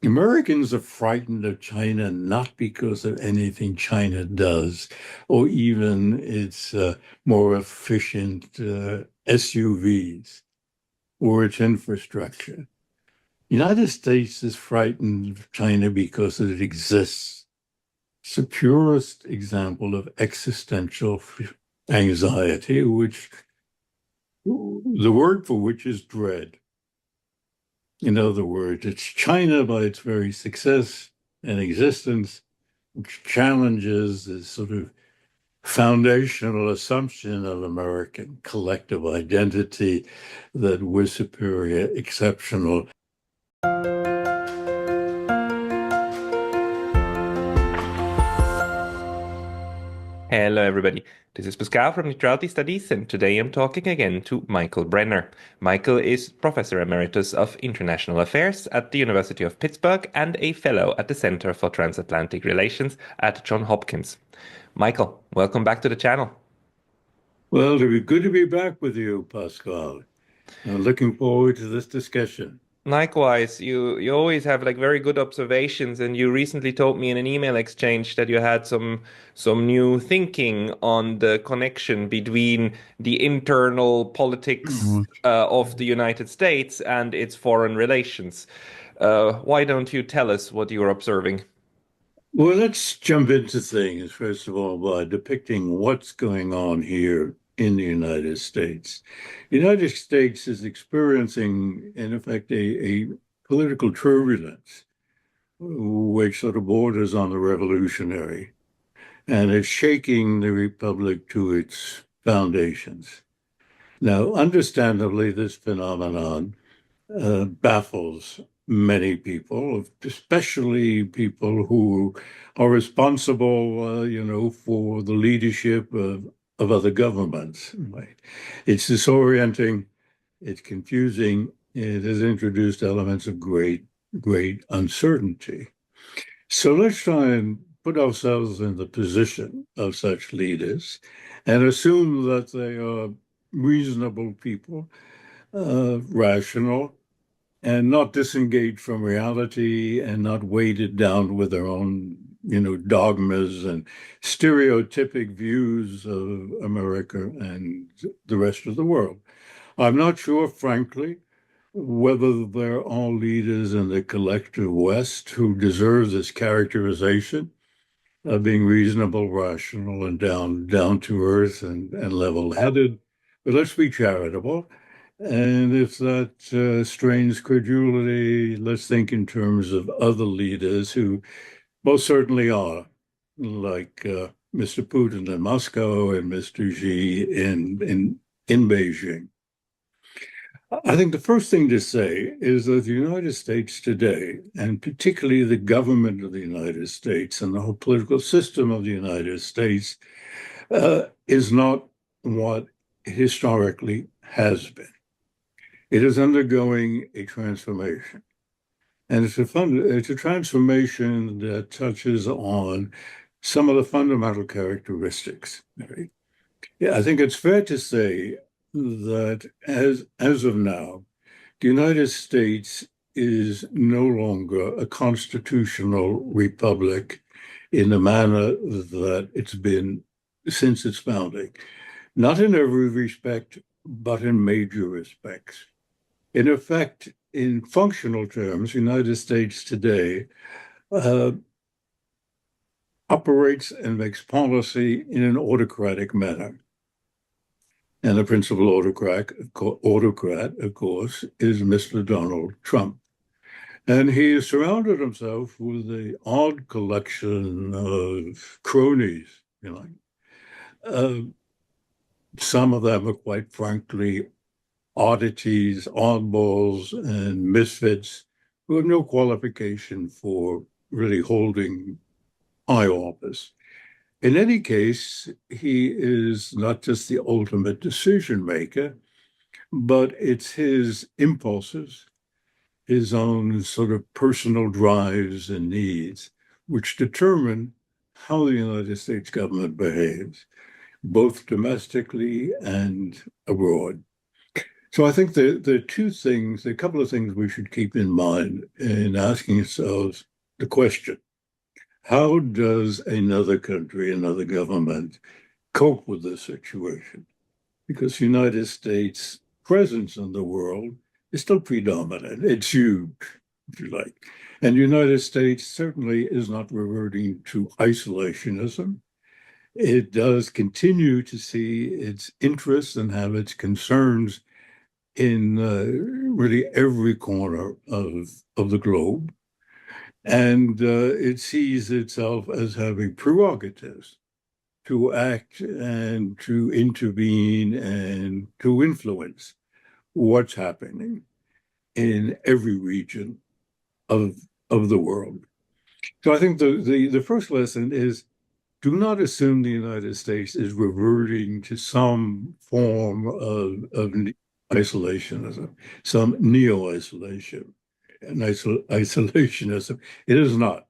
Americans are frightened of China not because of anything China does, or even its more efficient SUVs or its infrastructure. The United States is frightened of China because it exists. It's the purest example of existential anxiety, which the word for which is dread. In other words, it's China by its very success and existence, which challenges this sort of foundational assumption of American collective identity that we're superior, exceptional. Hello, everybody. This is Pascal from Neutrality Studies, and today I'm talking again to Michael Brenner. Michael is Professor Emeritus of International Affairs at the University of Pittsburgh and a Fellow at the Center for Transatlantic Relations at Johns Hopkins. Michael, welcome back to the channel. Well, it'll be good to be back with you, Pascal. I'm looking forward to this discussion. Likewise, you always have like very good observations, and you recently told me in an email exchange that you had some new thinking on the connection between the internal politics of the United States and its foreign relations. Why don't you tell us what you're observing? Well, let's jump into things, first of all, by depicting what's going on here in the United States. The United States is experiencing, in effect, a political turbulence, which sort of borders on the revolutionary, and is shaking the republic to its foundations. Now, understandably, this phenomenon baffles many people, especially people who are responsible, for the leadership of other governments. Right? It's disorienting, it's confusing, it has introduced elements of great uncertainty. So let's try and put ourselves in the position of such leaders and assume that they are reasonable people, rational, and not disengaged from reality and not weighted down with their own, dogmas and stereotypic views of America and the rest of the world. I'm not sure, frankly, whether there are leaders in the collective West who deserve this characterization of being reasonable, rational, and down to earth and level-headed. But let's be charitable. And if that strains credulity, let's think in terms of other leaders who most certainly are, like Mr. Putin in Moscow and Mr. Xi in Beijing. I think the first thing to say is that the United States today, and particularly the government of the United States and the whole political system of the United States, is not what historically has been. It is undergoing a transformation. And it's a transformation that touches on some of the fundamental characteristics. Right? Yeah, I think it's fair to say that as of now, the United States is no longer a constitutional republic in the manner that it's been since its founding. Not in every respect, but in major respects. In effect, in functional terms, the United States today operates and makes policy in an autocratic manner. And the principal autocrat, of course, is Mr. Donald Trump. And he has surrounded himself with the odd collection of cronies, some of them are quite frankly oddities, oddballs, and misfits who have no qualification for really holding high office. In any case, he is not just the ultimate decision maker, but it's his impulses, his own sort of personal drives and needs, which determine how the United States government behaves, both domestically and abroad. So I think the two things, a couple of things we should keep in mind in asking ourselves the question, how does another country, another government cope with this situation? Because the United States' presence in the world is still predominant. It's huge, if you like. And the United States certainly is not reverting to isolationism. It does continue to see its interests and have its concerns in really every corner of the globe. And it sees itself as having prerogatives to act and to intervene and to influence what's happening in every region of of the world. So I think the first lesson is do not assume the United States is reverting to some form of isolationism, some neo-isolation, and isolationism. It is not.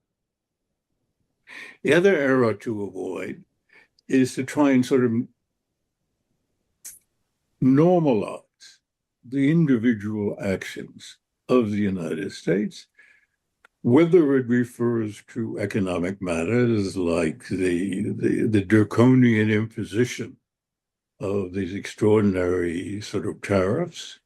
The other error to avoid is to try and sort of normalize the individual actions of the United States, whether it refers to economic matters like the draconian imposition of these extraordinary sort of tariffs,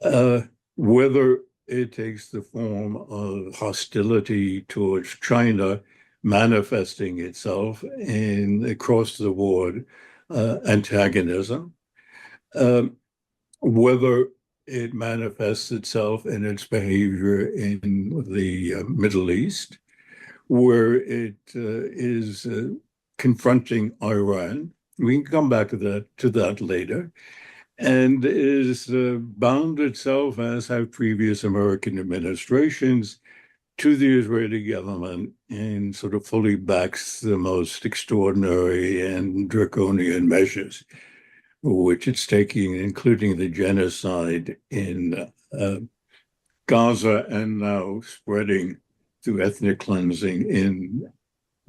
uh, whether it takes the form of hostility towards China manifesting itself in across the board antagonism, um, whether it manifests itself in its behavior in the Middle East, where it is confronting Iran. We can come back to that later, and is bound itself, as have previous American administrations, to the Israeli government and sort of fully backs the most extraordinary and draconian measures which it's taking, including the genocide in Gaza and now spreading through ethnic cleansing in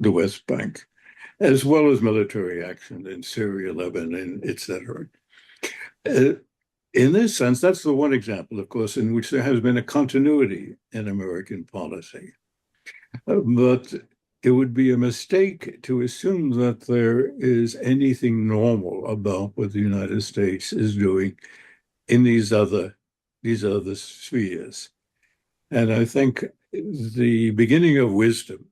the West Bank, as well as military action in Syria, Lebanon, etc. Uh, in this sense, that's the one example, of course, in which there has been a continuity in American policy. But it would be a mistake to assume that there is anything normal about what the United States is doing in these other spheres. And I think the beginning of wisdom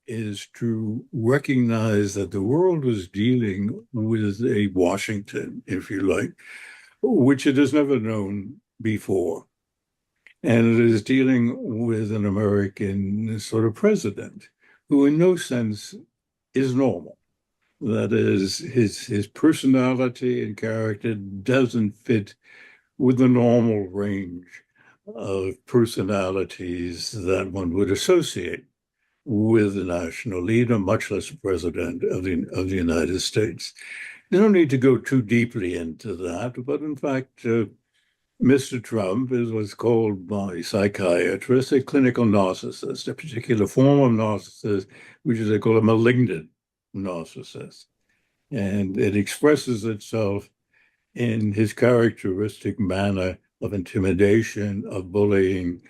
is to recognize that the world is dealing with a Washington, if you like, which it has never known before. And it is dealing with an American sort of president who, in no sense, is normal. That is, his personality and character doesn't fit with the normal range of personalities that one would associate with a national leader, much less a president of the United States. You don't need to go too deeply into that, but in fact, Mr. Trump is what's called by psychiatrists a clinical narcissist, a particular form of narcissist, which is they call a malignant narcissist. And it expresses itself in his characteristic manner of intimidation, of bullying,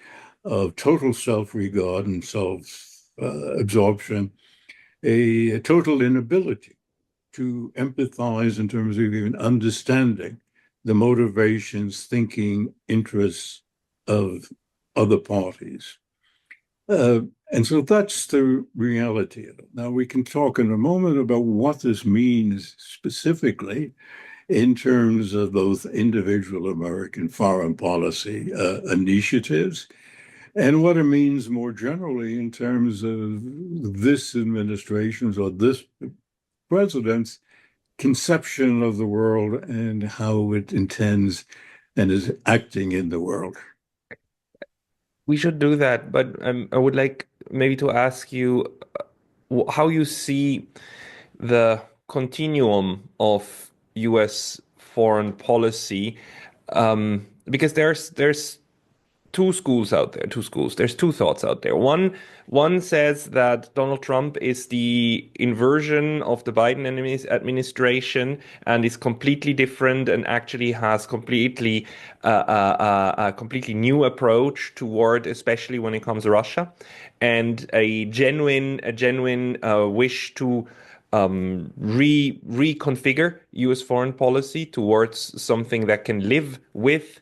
of total self-regard and self-absorption, a total inability to empathize in terms of even understanding the motivations, thinking, interests of other parties. And so that's the reality of it. Now, we can talk in a moment about what this means specifically in terms of both individual American foreign policy initiatives and what it means more generally in terms of this administration's or this president's conception of the world and how it intends and is acting in the world. We should do that, but I would like maybe to ask you how you see the continuum of US foreign policy, because there's two schools out there, two schools. There's two thoughts out there. One says that Donald Trump is the inversion of the Biden administration and is completely different and actually has a completely new approach toward, especially when it comes to Russia, and a genuine wish to reconfigure U.S. foreign policy towards something that can live with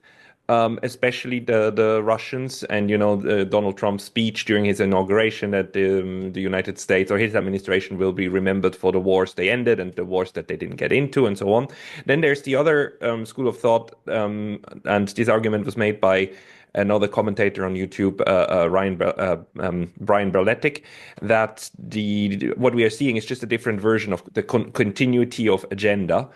especially the Russians. And Donald Trump's speech during his inauguration that the United States or his administration will be remembered for the wars they ended and the wars that they didn't get into and so on. Then there's the other school of thought, and this argument was made by another commentator on YouTube, Brian Berletic, that what we are seeing is just a different version of the continuity of agenda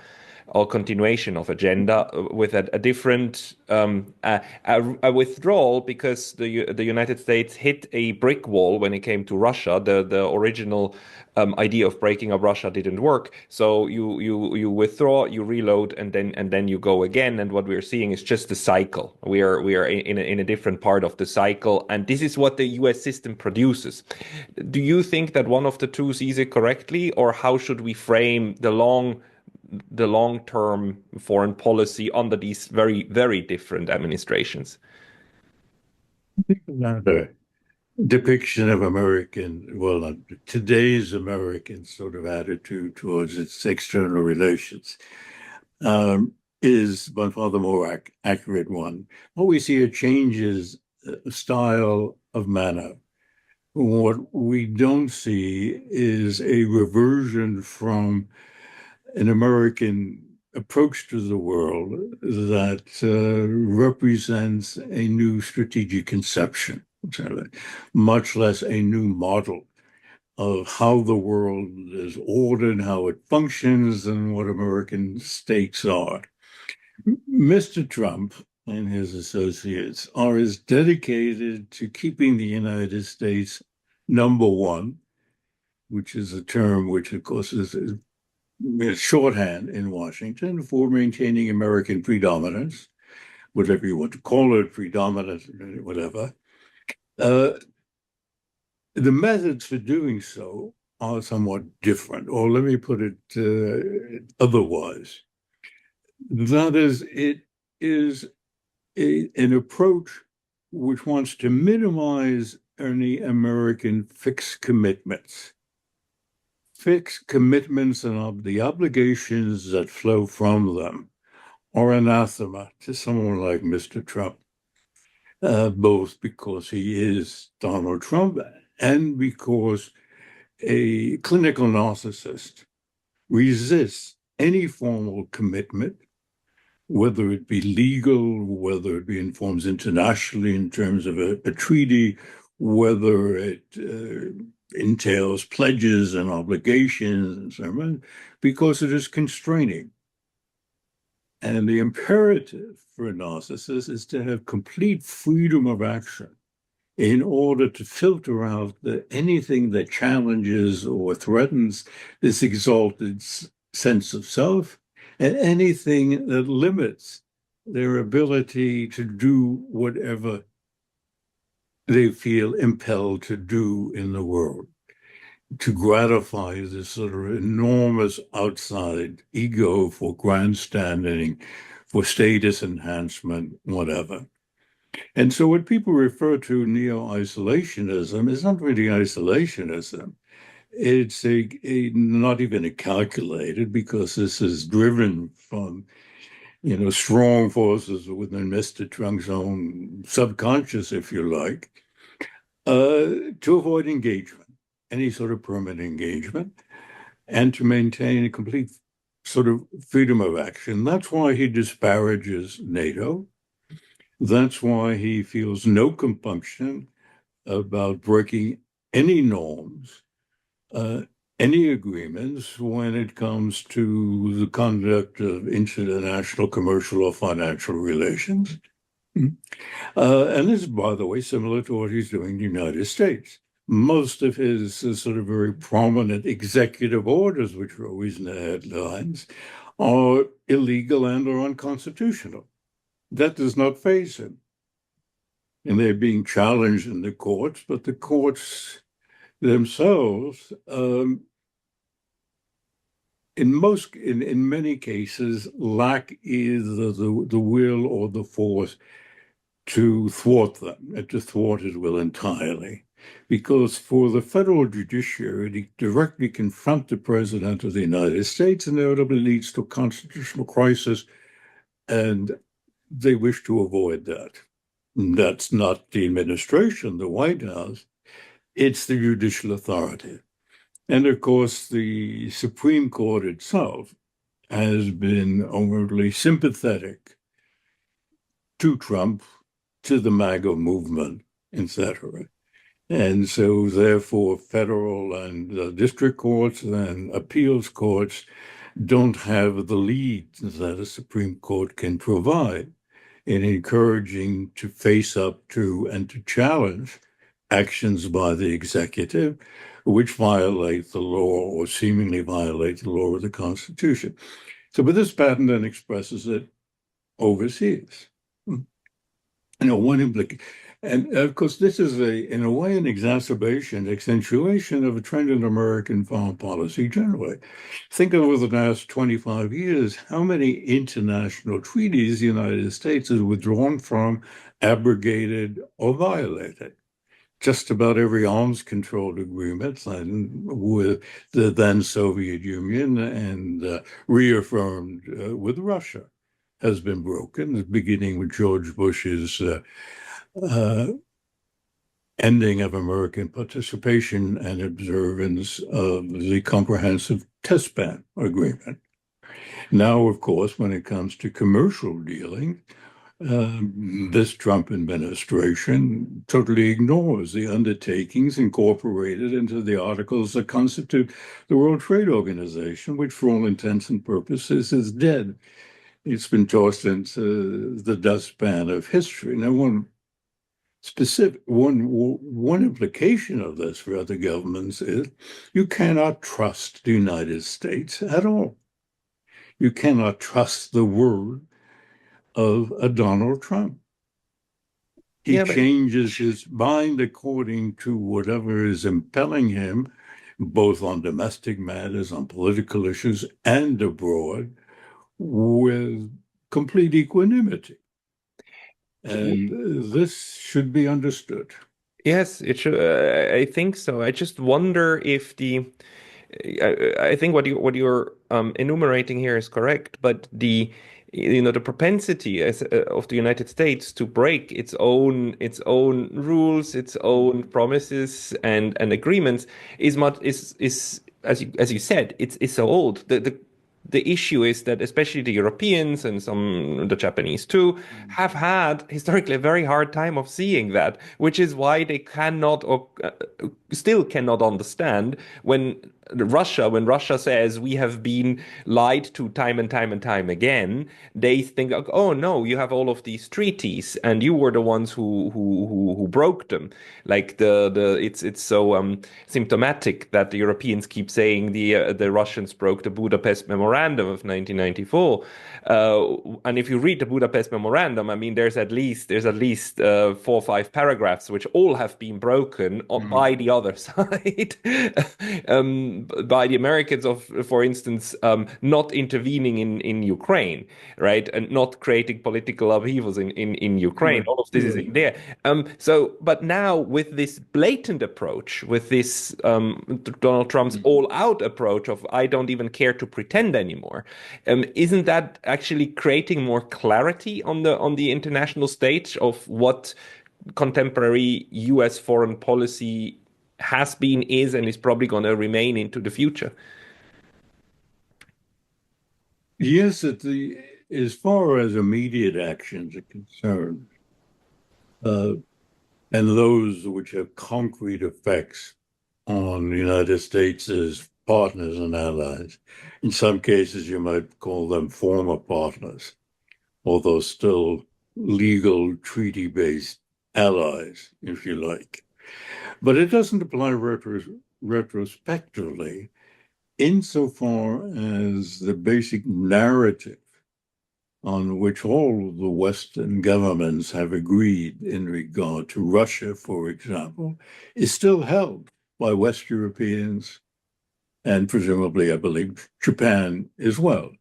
or continuation of agenda with a different a withdrawal, because the United States hit a brick wall when it came to Russia. The original idea of breaking up Russia didn't work. So you withdraw, you reload, and then you go again. And what we're seeing is just the cycle. We are in a different part of the cycle, and this is what the U.S. system produces. Do you think that one of the two sees it correctly, or how should we frame the long-term foreign policy under these very, very different administrations? Another depiction of today's American sort of attitude towards its external relations is by far the more accurate one. What we see are changes, style of manner. What we don't see is a reversion from an American approach to the world that represents a new strategic conception, much less a new model of how the world is ordered, how it functions, and what American states are. Mr. Trump and his associates are as dedicated to keeping the United States number one, which is a term which, of course, is shorthand in Washington for maintaining American predominance, whatever you want to call it, predominance, whatever. The methods for doing so are somewhat different, or let me put it otherwise. That is, it is an approach which wants to minimize any American fixed commitments. Fixed commitments and the obligations that flow from them are anathema to someone like Mr. Trump, both because he is Donald Trump and because a clinical narcissist resists any formal commitment, whether it be legal, whether it be in forms internationally in terms of a treaty, whether it entails pledges and obligations and so on, because it is constraining. And the imperative for a narcissist is to have complete freedom of action in order to filter out anything that challenges or threatens this exalted sense of self, and anything that limits their ability to do whatever they feel impelled to do in the world, to gratify this sort of enormous outside ego for grandstanding, for status enhancement, whatever. And so what people refer to neo-isolationism is not really isolationism. It's not even a calculated, because this is driven from strong forces within Mr. Trump's own subconscious, if you like, to avoid engagement, any sort of permanent engagement, and to maintain a complete sort of freedom of action. That's why he disparages NATO. That's why he feels no compunction about breaking any norms, any agreements when it comes to the conduct of international commercial or financial relations. And this is, by the way, similar to what he's doing in the United States. Most of his sort of very prominent executive orders, which are always in the headlines, are illegal and or unconstitutional. That does not faze him. and they're being challenged in the courts, but the courts themselves, in many cases, lack either the will or the force to thwart them and to thwart his will entirely. Because for the federal judiciary to directly confront the president of the United States inevitably leads to a constitutional crisis, and they wish to avoid that. That's not the administration, the White House, it's the judicial authority. And of course, the Supreme Court itself has been overtly sympathetic to Trump, to the MAGA movement, etc. And so, therefore, federal and district courts and appeals courts don't have the lead that a Supreme Court can provide in encouraging to face up to and to challenge actions by the executive which violate the law or seemingly violate the law of the Constitution. So, but this patent then expresses it overseas. One implication. And of course, this is in a way, an exacerbation, accentuation of a trend in American foreign policy generally. Think over the last 25 years, how many international treaties the United States has withdrawn from, abrogated, or violated. Just about every arms control agreement with the then Soviet Union and reaffirmed with Russia has been broken, beginning with George Bush's ending of American participation and observance of the Comprehensive Test Ban Agreement. Now, of course, when it comes to commercial dealing, this Trump administration totally ignores the undertakings incorporated into the articles that constitute the World Trade Organization, which for all intents and purposes is dead. It's been tossed into the dustpan of history. Now, one implication of this for other governments is you cannot trust the United States at all. You cannot trust the word of a Donald Trump. He changes his mind according to whatever is impelling him, both on domestic matters, on political issues, and abroad, with complete equanimity. And this should be understood. Yes, it should. I think so. I just wonder if I think what you're enumerating here is correct, but the propensity of the United States to break its own rules, its own promises and agreements is as you said, it's so old. The issue is that especially the Europeans and the Japanese too have had historically a very hard time of seeing that, which is why they cannot or still cannot understand when Russia says we have been lied to time and time and time again, they think, like, oh no, you have all of these treaties and you were the ones who broke them. Like it's so symptomatic that the Europeans keep saying the Russians broke the Budapest Memorandum of 1994. And if you read the Budapest Memorandum, I mean, there's at least 4 or 5 paragraphs which all have been broken by the other side. By the Americans for instance, not intervening in Ukraine, right, and not creating political upheavals in Ukraine. All of this is in there. But now with this blatant approach, with this Donald Trump's all-out approach of I don't even care to pretend anymore, isn't that actually creating more clarity on the international stage of what contemporary U.S. foreign policy has been, is, and is probably going to remain into the future? Yes, as far as immediate actions are concerned, and those which have concrete effects on the United States as partners and allies, in some cases you might call them former partners, although still legal treaty-based allies, if you like. But it doesn't apply retrospectively insofar as the basic narrative on which all of the Western governments have agreed in regard to Russia, for example, is still held by West Europeans and presumably, I believe, Japan as well.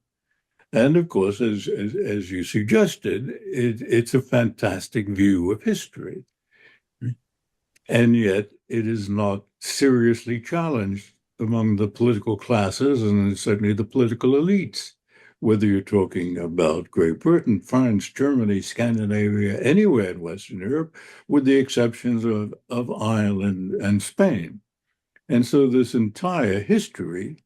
And of course, as you suggested, it's a fantastic view of history. And yet it is not seriously challenged among the political classes and certainly the political elites, whether you're talking about Great Britain, France, Germany, Scandinavia, anywhere in Western Europe, with the exceptions of Ireland and Spain. And so this entire history,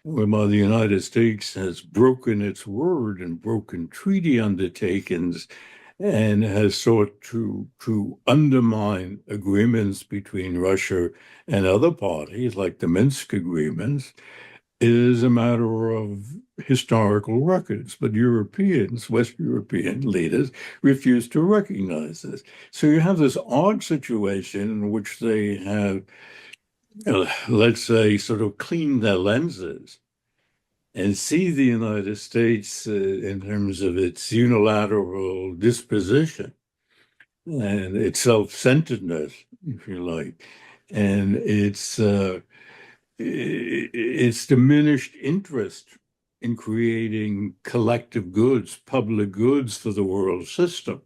whereby the United States has broken its word and broken treaty undertakings and has sought to undermine agreements between Russia and other parties, like the Minsk agreements, is a matter of historical records. But Europeans, West European leaders, refuse to recognize this. So you have this odd situation in which they have, let's say, sort of cleaned their lenses and see the United States in terms of its unilateral disposition and its self-centeredness, if you like, and its diminished interest in creating collective goods, public goods for the world system.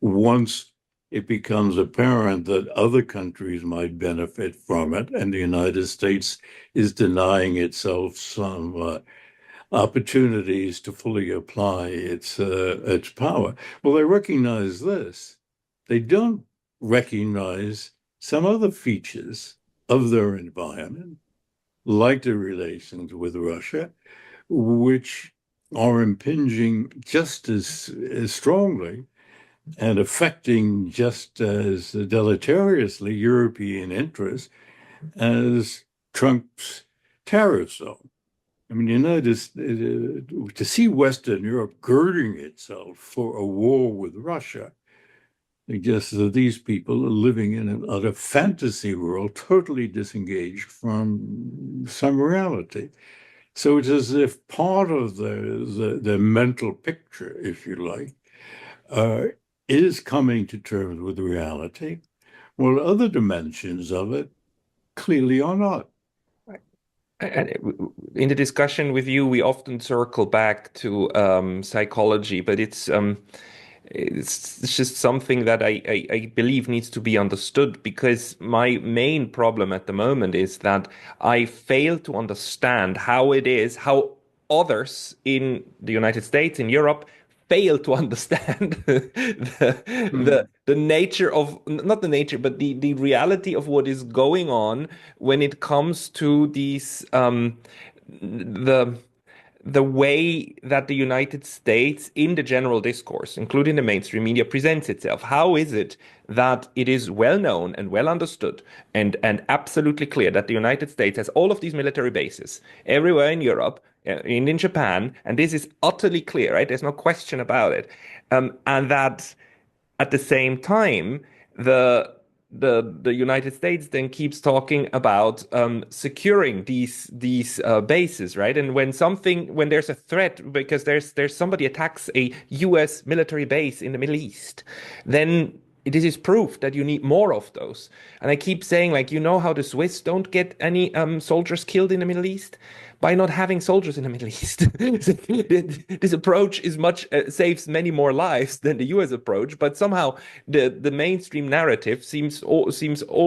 Once it becomes apparent that other countries might benefit from it, and the United States is denying itself some opportunities to fully apply its power. Well, they recognize this. They don't recognize some other features of their environment, like the relations with Russia, which are impinging just as strongly and affecting just as deleteriously European interests as Trump's tariff zone. I mean, to see Western Europe girding itself for a war with Russia suggests that these people are living in an utter fantasy world, totally disengaged from some reality. So it's as if part of the mental picture, if you like, is coming to terms with reality, while other dimensions of it clearly are not. And in the discussion with you, we often circle back to psychology, but it's just something that I believe needs to be understood, because my main problem at the moment is that I fail to understand how others in the United States, in Europe, fail to understand the nature of, not the nature, but the reality of what is going on when it comes to these the way that the United States in the general discourse, including the mainstream media, presents itself. How is it that it is well known and well understood and absolutely clear that the United States has all of these military bases everywhere in Europe, in Japan, and this is utterly clear, right? There's no question about it. And that at the same time, the United States then keeps talking about securing these bases, right? And when there's a threat because there's somebody attacks a U.S. military base in the Middle East, then this is proof that you need more of those. And I keep saying, like, you know how the Swiss don't get any soldiers killed in the Middle East? By not having soldiers in the Middle East. This approach is much saves many more lives than the US approach, but somehow the mainstream narrative seems all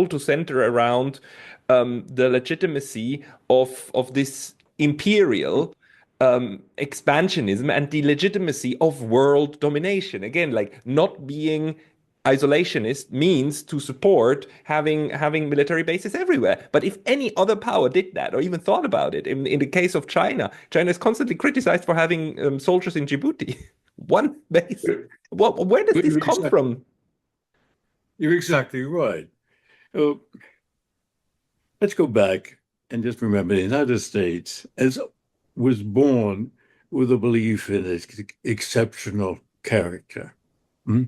to center around the legitimacy of this imperial expansionism and the legitimacy of world domination. Again, like, not being isolationist means to support having military bases everywhere. But if any other power did that or even thought about it, in the case of China, China is constantly criticized for having soldiers in Djibouti. One base. Where does this come from? You're exactly right. So let's go back and just remember the United States was born with a belief in its exceptional character. Hmm?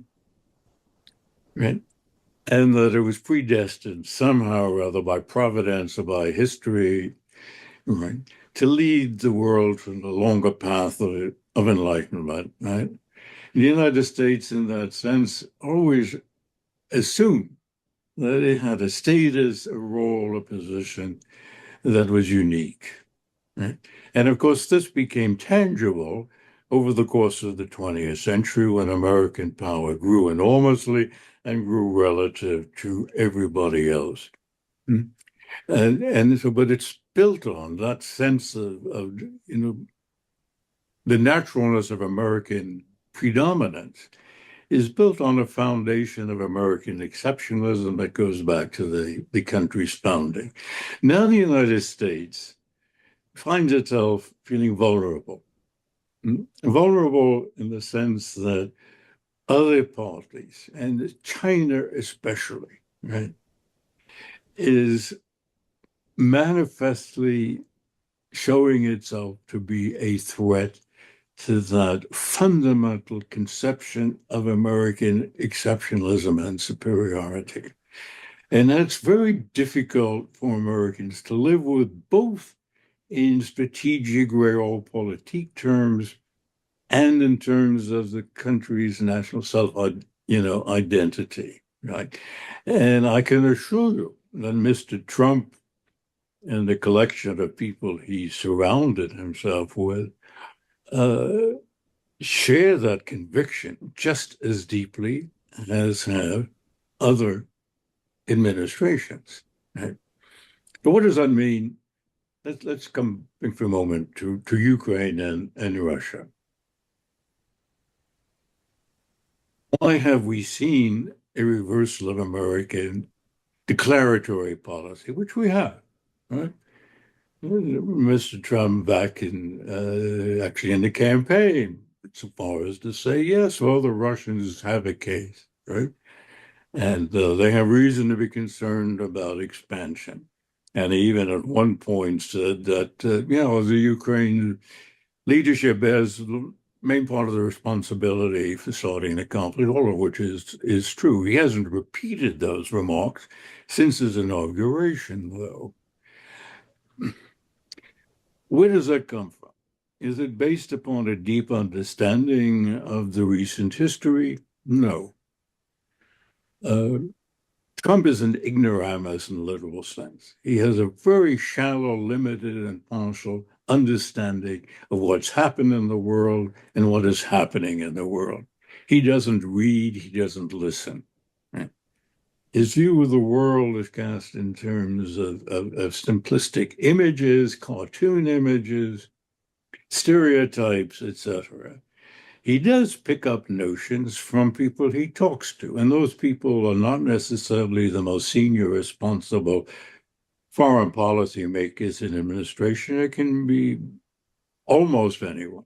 Right? And that it was predestined somehow or other by providence or by history, right, to lead the world from the longer path of of enlightenment, right? The United States, in that sense, always assumed that it had a status, a role, a position that was unique, right? And of course, this became tangible over the course of the 20th century when American power grew enormously and grew relative to everybody else. And so, but it's built on that sense of the naturalness of American predominance is built on a foundation of American exceptionalism that goes back to the country's founding. Now the United States finds itself feeling vulnerable. Vulnerable in the sense that other parties, and China especially, right, is manifestly showing itself to be a threat to that fundamental conception of American exceptionalism and superiority. And that's very difficult for Americans to live with, both in strategic realpolitik terms and in terms of the country's national identity, right? And I can assure you that Mr. Trump and the collection of people he surrounded himself with share that conviction just as deeply as have other administrations. Right? But what does that mean? Let's come back for a moment to Ukraine and Russia. Why have we seen a reversal of American declaratory policy, which we have, right? Mr. Trump back in actually in the campaign, so far as to say, yes, well, the Russians have a case, right? And they have reason to be concerned about expansion. And even at one point said that, the Ukraine leadership bears the main part of the responsibility for starting the conflict, all of which is true. He hasn't repeated those remarks since his inauguration, though. Where does that come from? Is it based upon a deep understanding of the recent history? No. Trump is an ignoramus in the literal sense. He has a very shallow, limited, and partial understanding of what's happened in the world and what is happening in the world. He doesn't read, he doesn't listen. Right? His view of the world is cast in terms of simplistic images, cartoon images, stereotypes, etc. He does pick up notions from people he talks to, and those people are not necessarily the most senior responsible foreign policy makers in administration. It can be almost anyone.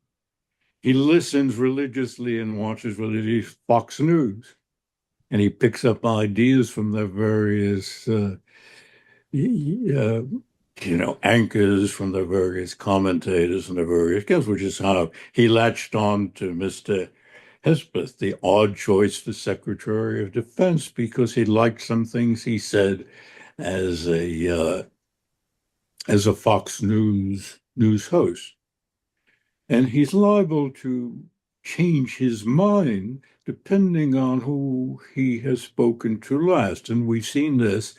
He listens religiously and watches religious Fox News, and he picks up ideas from the various anchors, from the various commentators and the various guests, which is how he latched on to Mr. Hespeth, the odd choice for Secretary of Defense, because he liked some things he said as a Fox News host. And he's liable to change his mind depending on who he has spoken to last. And we've seen this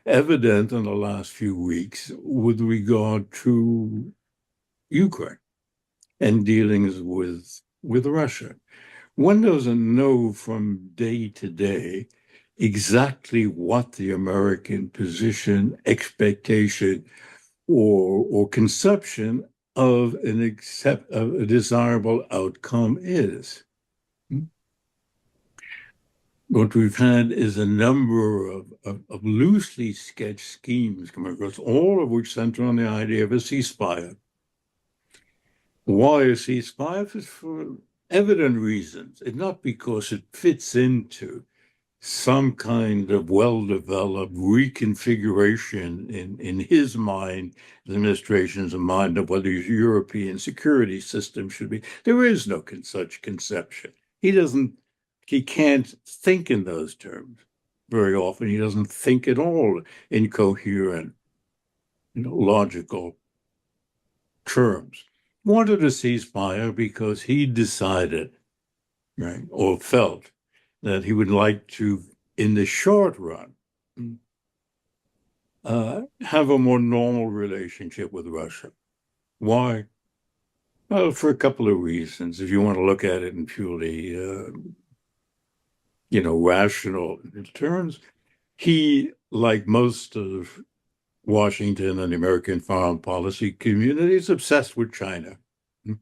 evident in the last few weeks with regard to Ukraine and dealings with Russia. One doesn't know from day to day exactly what the American position, expectation, or conception of a desirable outcome is. What we've had is a number of loosely sketched schemes coming across, all of which center on the idea of a ceasefire. Why a ceasefire? For evident reasons, and not because it fits into some kind of well-developed reconfiguration in his mind, the administration's mind, of what the European security system should be. There is no such conception. He can't think in those terms very often. He doesn't think at all in coherent, logical terms. wanted a ceasefire because he decided, right, or felt that he would like to, in the short run, have a more normal relationship with Russia. Why? Well, for a couple of reasons. If you want to look at it in purely, rational terms, he, like most of Washington and the American foreign policy community, is obsessed with China. And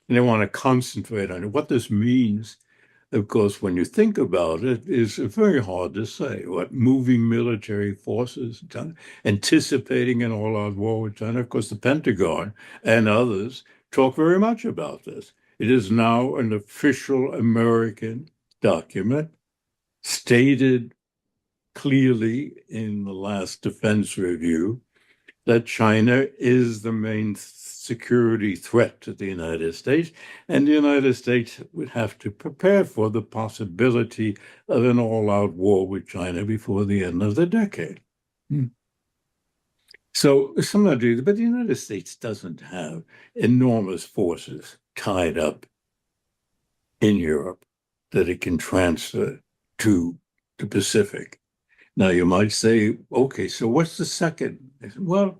they want to concentrate on it. What this means, of course, when you think about it, is very hard to say. What moving military forces, anticipating an all-out war with China. Of course, the Pentagon and others talk very much about this. It is now an official American document stated clearly in the last defense review that China is the main security threat to the United States, and the United States would have to prepare for the possibility of an all-out war with China before the end of the decade. So somebody, but the United States doesn't have enormous forces tied up in Europe that it can transfer to the Pacific. Now you might say, okay, so what's the second? Well,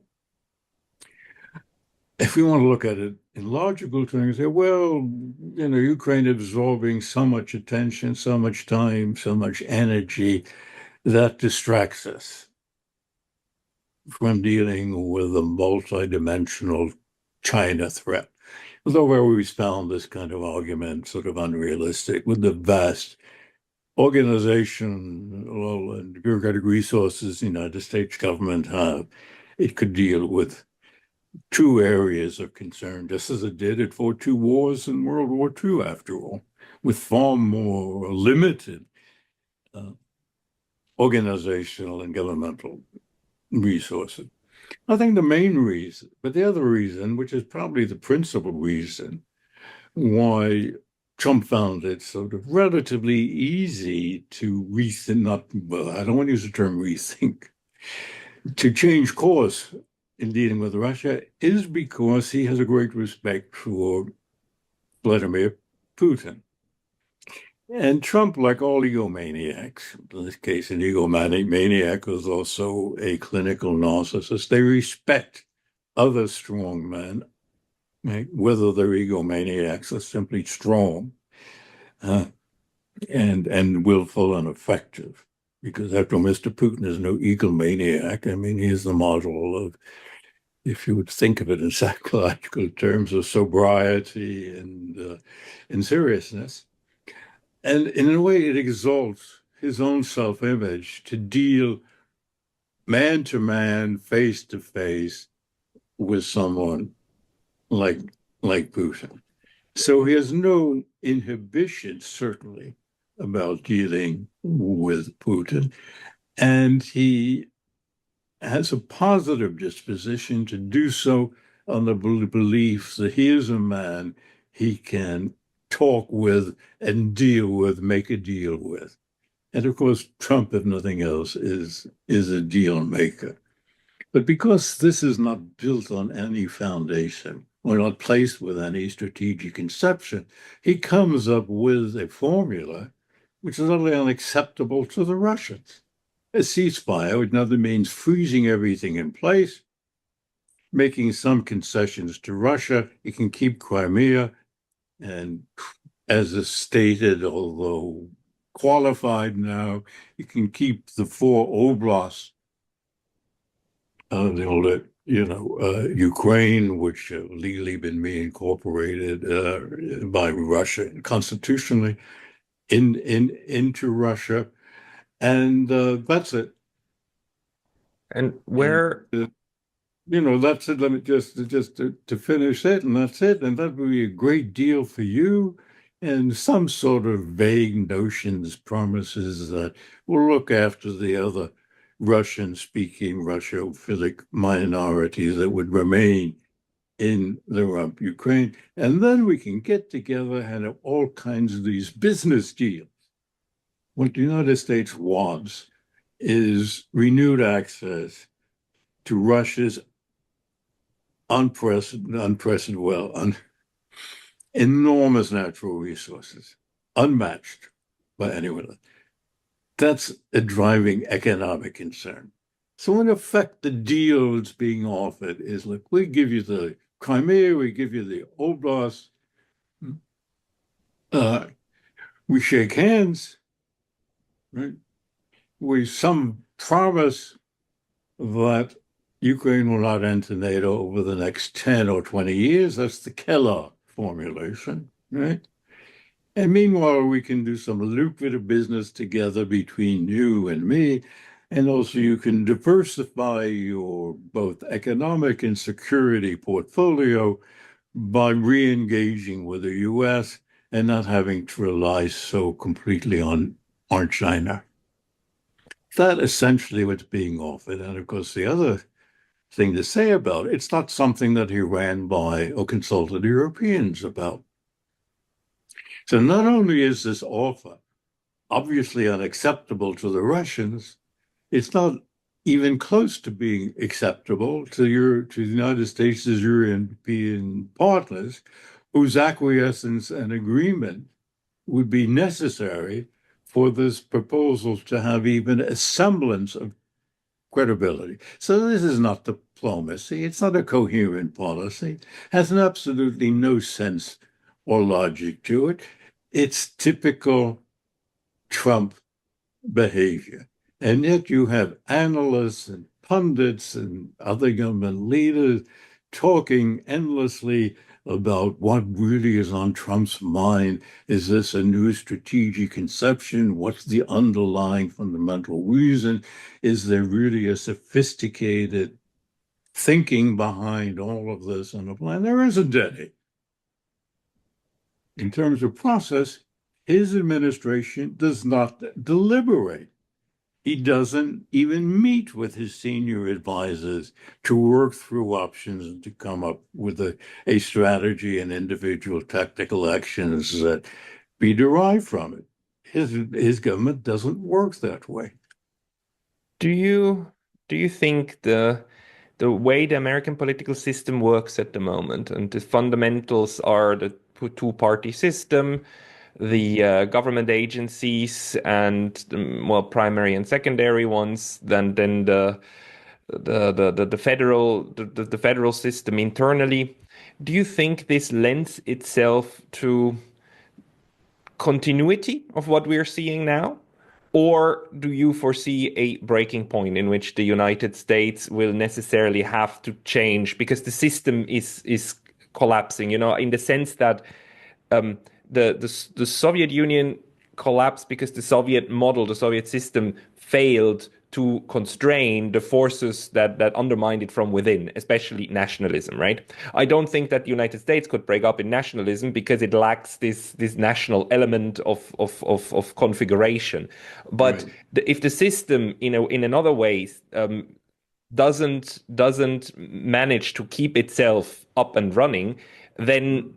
if we want to look at it in logical terms, say, well, Ukraine absorbing so much attention, so much time, so much energy, that distracts us from dealing with a multidimensional China threat. Although where we found this kind of argument sort of unrealistic with the vast organizational and bureaucratic resources the United States government have, it could deal with two areas of concern, just as it did. It fought two wars in World War II, after all, with far more limited organizational and governmental resources. I think the main reason, but the other reason, which is probably the principal reason why Trump found it sort of relatively easy to rethink, not, well, I don't want to use the term rethink, to change course in dealing with Russia, is because he has a great respect for Vladimir Putin. And Trump, like all egomaniacs, in this case, an egomaniac is also a clinical narcissist. They respect other strong men, right? Whether they're egomaniacs or simply strong, and willful and effective. Because after all, Mr. Putin is no egomaniac. I mean, he is the model of, if you would think of it in psychological terms, of sobriety and seriousness. And in a way, it exalts his own self-image to deal man to man, face to face with someone like Putin. So he has no inhibition, certainly, about dealing with Putin. And he has a positive disposition to do so on the belief that he is a man he can talk with and deal with, make a deal with. And of course, Trump, if nothing else, is a deal maker. But because this is not built on any foundation, or not placed with any strategic conception, he comes up with a formula which is utterly unacceptable to the Russians. A ceasefire, which nothing means freezing everything in place, making some concessions to Russia. You can keep Crimea, and as is stated, although qualified now, you can keep the four oblasts of the old, Ukraine, which legally been reincorporated by Russia constitutionally into Russia, and that's it. And And where that's it. Let me just to finish it, and that's it. And that would be a great deal for you. And some sort of vague notions, promises that we'll look after the other Russian-speaking, Russophilic minorities that would remain in the Ukraine. And then we can get together and have all kinds of these business deals. What the United States wants is renewed access to Russia's enormous natural resources, unmatched by anyone. That's a driving economic concern. So in effect, the deal that's being offered is, look, we give you the Crimea, we give you the Oblast, we shake hands, right? We some promise that Ukraine will not enter NATO over the next 10 or 20 years. That's the Kellogg formulation, right? And meanwhile, we can do some lucrative business together between you and me. And also, you can diversify your both economic and security portfolio by re-engaging with the US and not having to rely so completely on China. That essentially what's being offered. And of course, the other thing to say about it, it's not something that he ran by or consulted Europeans about. So not only is this offer obviously unacceptable to the Russians, it's not even close to being acceptable to the United States' European partners, whose acquiescence and agreement would be necessary for this proposal to have even a semblance of credibility. So this is not diplomacy. It's not a coherent policy. It has absolutely no sense or logic to it. It's typical Trump behavior. And yet you have analysts and pundits and other government leaders talking endlessly about what really is on Trump's mind. Is this a new strategic conception? What's the underlying fundamental reason? Is there really a sophisticated thinking behind all of this on the plan? There isn't any. In terms of process, his administration does not deliberate. He doesn't even meet with his senior advisors to work through options and to come up with a strategy and individual tactical actions that be derived from it. His government doesn't work that way. Do you think the way the American political system works at the moment, and the fundamentals are the two-party system, the government agencies, and well, primary and secondary ones, then the federal system internally. Do you think this lends itself to continuity of what we're seeing now? Or do you foresee a breaking point in which the United States will necessarily have to change because the system is collapsing, in the sense that um, the Soviet Union collapsed because the Soviet model, the Soviet system failed to constrain the forces that undermined it from within, especially nationalism, right? I don't think that the United States could break up in nationalism because it lacks this national element of configuration. But Right. if the system, in another way, doesn't manage to keep itself up and running, then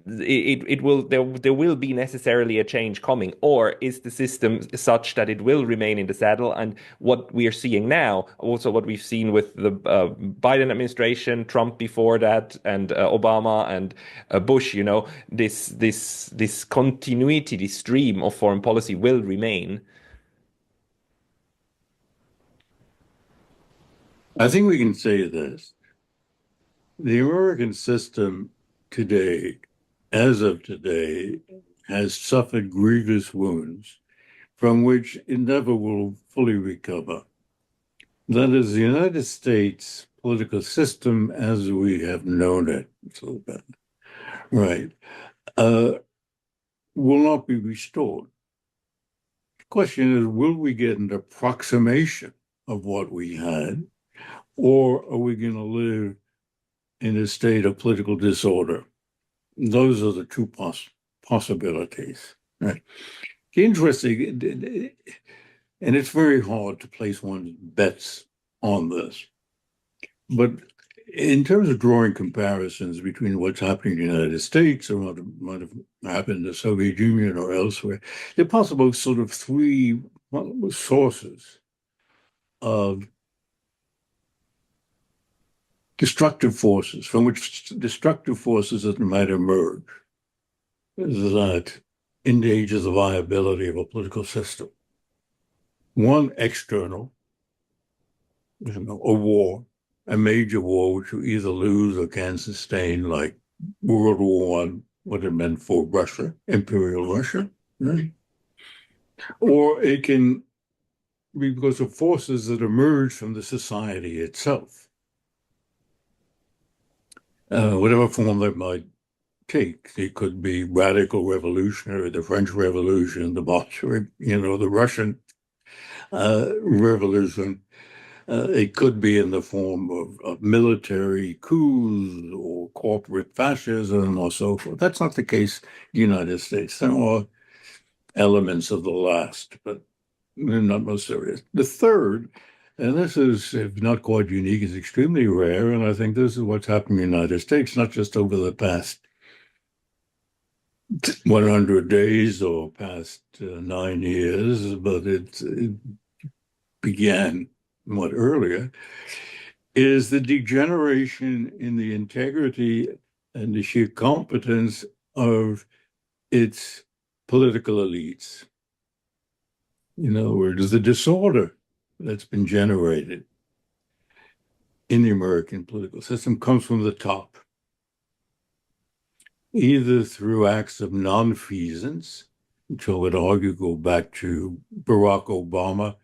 it will there will be necessarily a change coming. Or is the system such that it will remain in the saddle? And what we are seeing now, also what we've seen with the Biden administration, Trump before that, and Obama and Bush, this continuity, this stream of foreign policy will remain. I think we can say this. The American system today, as of today, has suffered grievous wounds from which it never will fully recover. That is, the United States political system as we have known it, so bad, right, uh, will not be restored. The question is, will we get an approximation of what we had, or are we going to live in a state of political disorder? Those are the two possibilities. Right. Interesting, and it's very hard to place one's bets on this. But in terms of drawing comparisons between what's happening in the United States or what might have happened in the Soviet Union or elsewhere, there are possible sort of three sources of destructive forces, from which destructive forces that might emerge that endangers the viability of a political system. One external, a war, a major war, which you either lose or can sustain, like World War I, what it meant for Russia, Imperial Russia, right? Or it can be because of forces that emerge from the society itself, whatever form that might take. It could be radical revolutionary, the French Revolution, the Bolshevik, the Russian Revolution. It could be in the form of military coups or corporate fascism or so forth. That's not the case in the United States. There are elements of the last, but they're not most serious. The third, and this is if not quite unique, is extremely rare, and I think this is what's happened in the United States, not just over the past 100 days or past 9 years, but it began much earlier, is the degeneration in the integrity and the sheer competence of its political elites. In other words, the disorder that's been generated in the American political system comes from the top, either through acts of nonfeasance, which I would argue go back to Barack Obama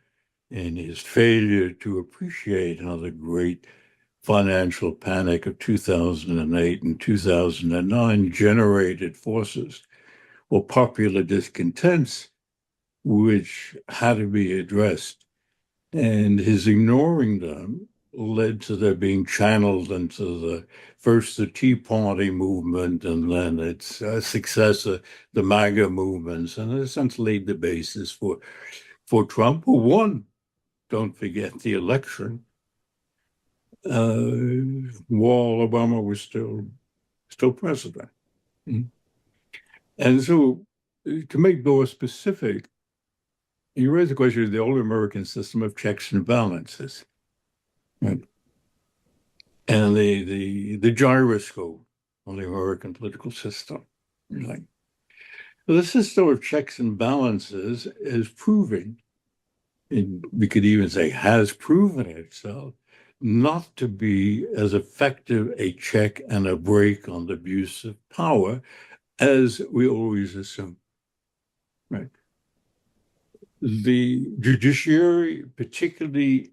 and his failure to appreciate how the great financial panic of 2008 and 2009 generated forces or popular discontents which had to be addressed. And his ignoring them led to their being channeled into first the Tea Party movement and then its successor, the MAGA movements, and in a sense laid the basis for Trump, who won, don't forget, the election, while Obama was still president. And so to make more specific, you raise the question of the old American system of checks and balances, right? And the gyroscope on the American political system. Right? The system of checks and balances is proving, and we could even say has proven itself, not to be as effective a check and a brake on the abuse of power as we always assume. Right? The judiciary, particularly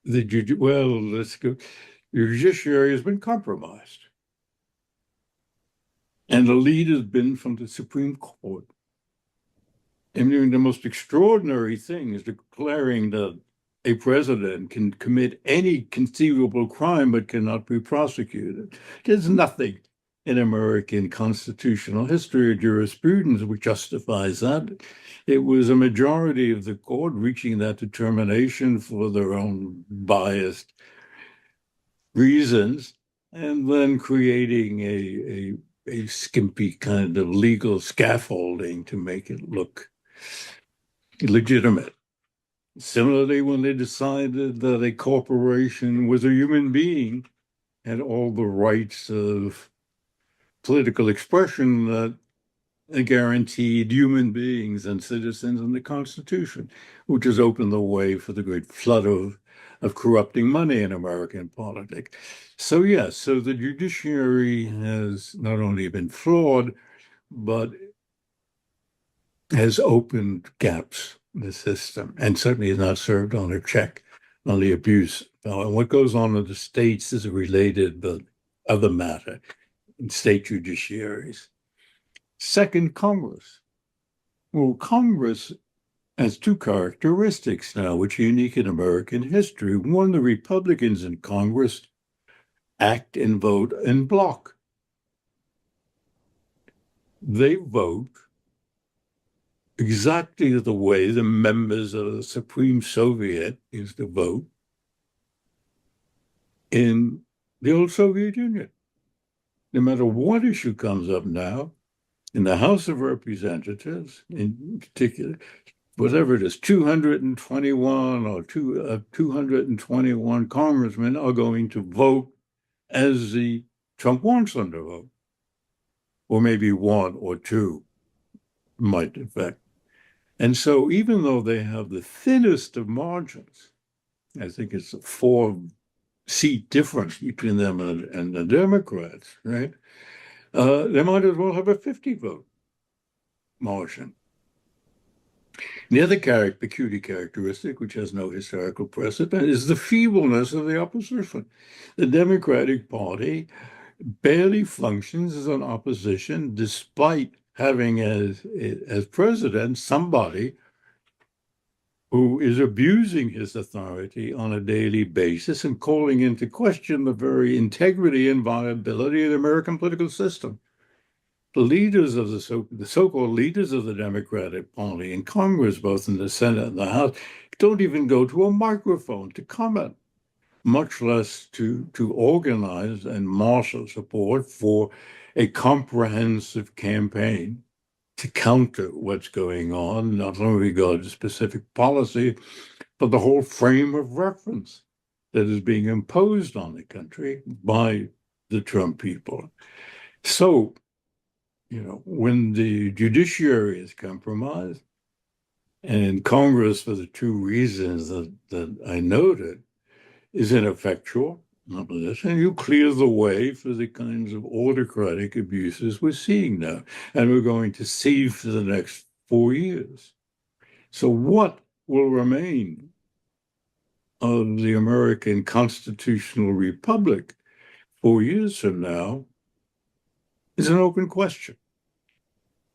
let's go. The judiciary has been compromised. And the lead has been from the Supreme Court. And the most extraordinary thing is declaring that a president can commit any conceivable crime but cannot be prosecuted. There's nothing in American constitutional history or jurisprudence which justifies that. It was a majority of the court reaching that determination for their own biased reasons, and then creating a skimpy kind of legal scaffolding to make it look legitimate. Similarly, when they decided that a corporation was a human being, had all the rights of political expression that guaranteed human beings and citizens in the Constitution, which has opened the way for the great flood of corrupting money in American politics. So yes, so the judiciary has not only been flawed, but has opened gaps in the system and certainly has not served on a check on the abuse. And what goes on in the states is related, but other matter in state judiciaries. Second, Congress. Well, Congress has two characteristics now, which are unique in American history. One, the Republicans in Congress act and vote en bloc. They vote exactly the way the members of the Supreme Soviet used to vote in the old Soviet Union. No matter what issue comes up now, in the House of Representatives in particular, whatever it is, 221 or 221 congressmen are going to vote as the Trump wants them to vote, or maybe one or two might affect. And so even though they have the thinnest of margins, I think it's a 4-seat difference between them and the Democrats, right? They might as well have a 50-vote margin. The other peculiar characteristic, which has no historical precedent, is the feebleness of the opposition. The Democratic Party barely functions as an opposition, despite having as president somebody who is abusing his authority on a daily basis and calling into question the very integrity and viability of the American political system. The leaders of the so-called leaders of the Democratic Party in Congress, both in the Senate and the House, don't even go to a microphone to comment, much less to organize and marshal support for a comprehensive campaign to counter what's going on, not only regard to specific policy, but the whole frame of reference that is being imposed on the country by the Trump people. So, when the judiciary is compromised, and Congress, for the two reasons that I noted, is ineffectual, and you clear the way for the kinds of autocratic abuses we're seeing now, and we're going to see for the next 4 years. So what will remain of the American constitutional republic 4 years from now is an open question.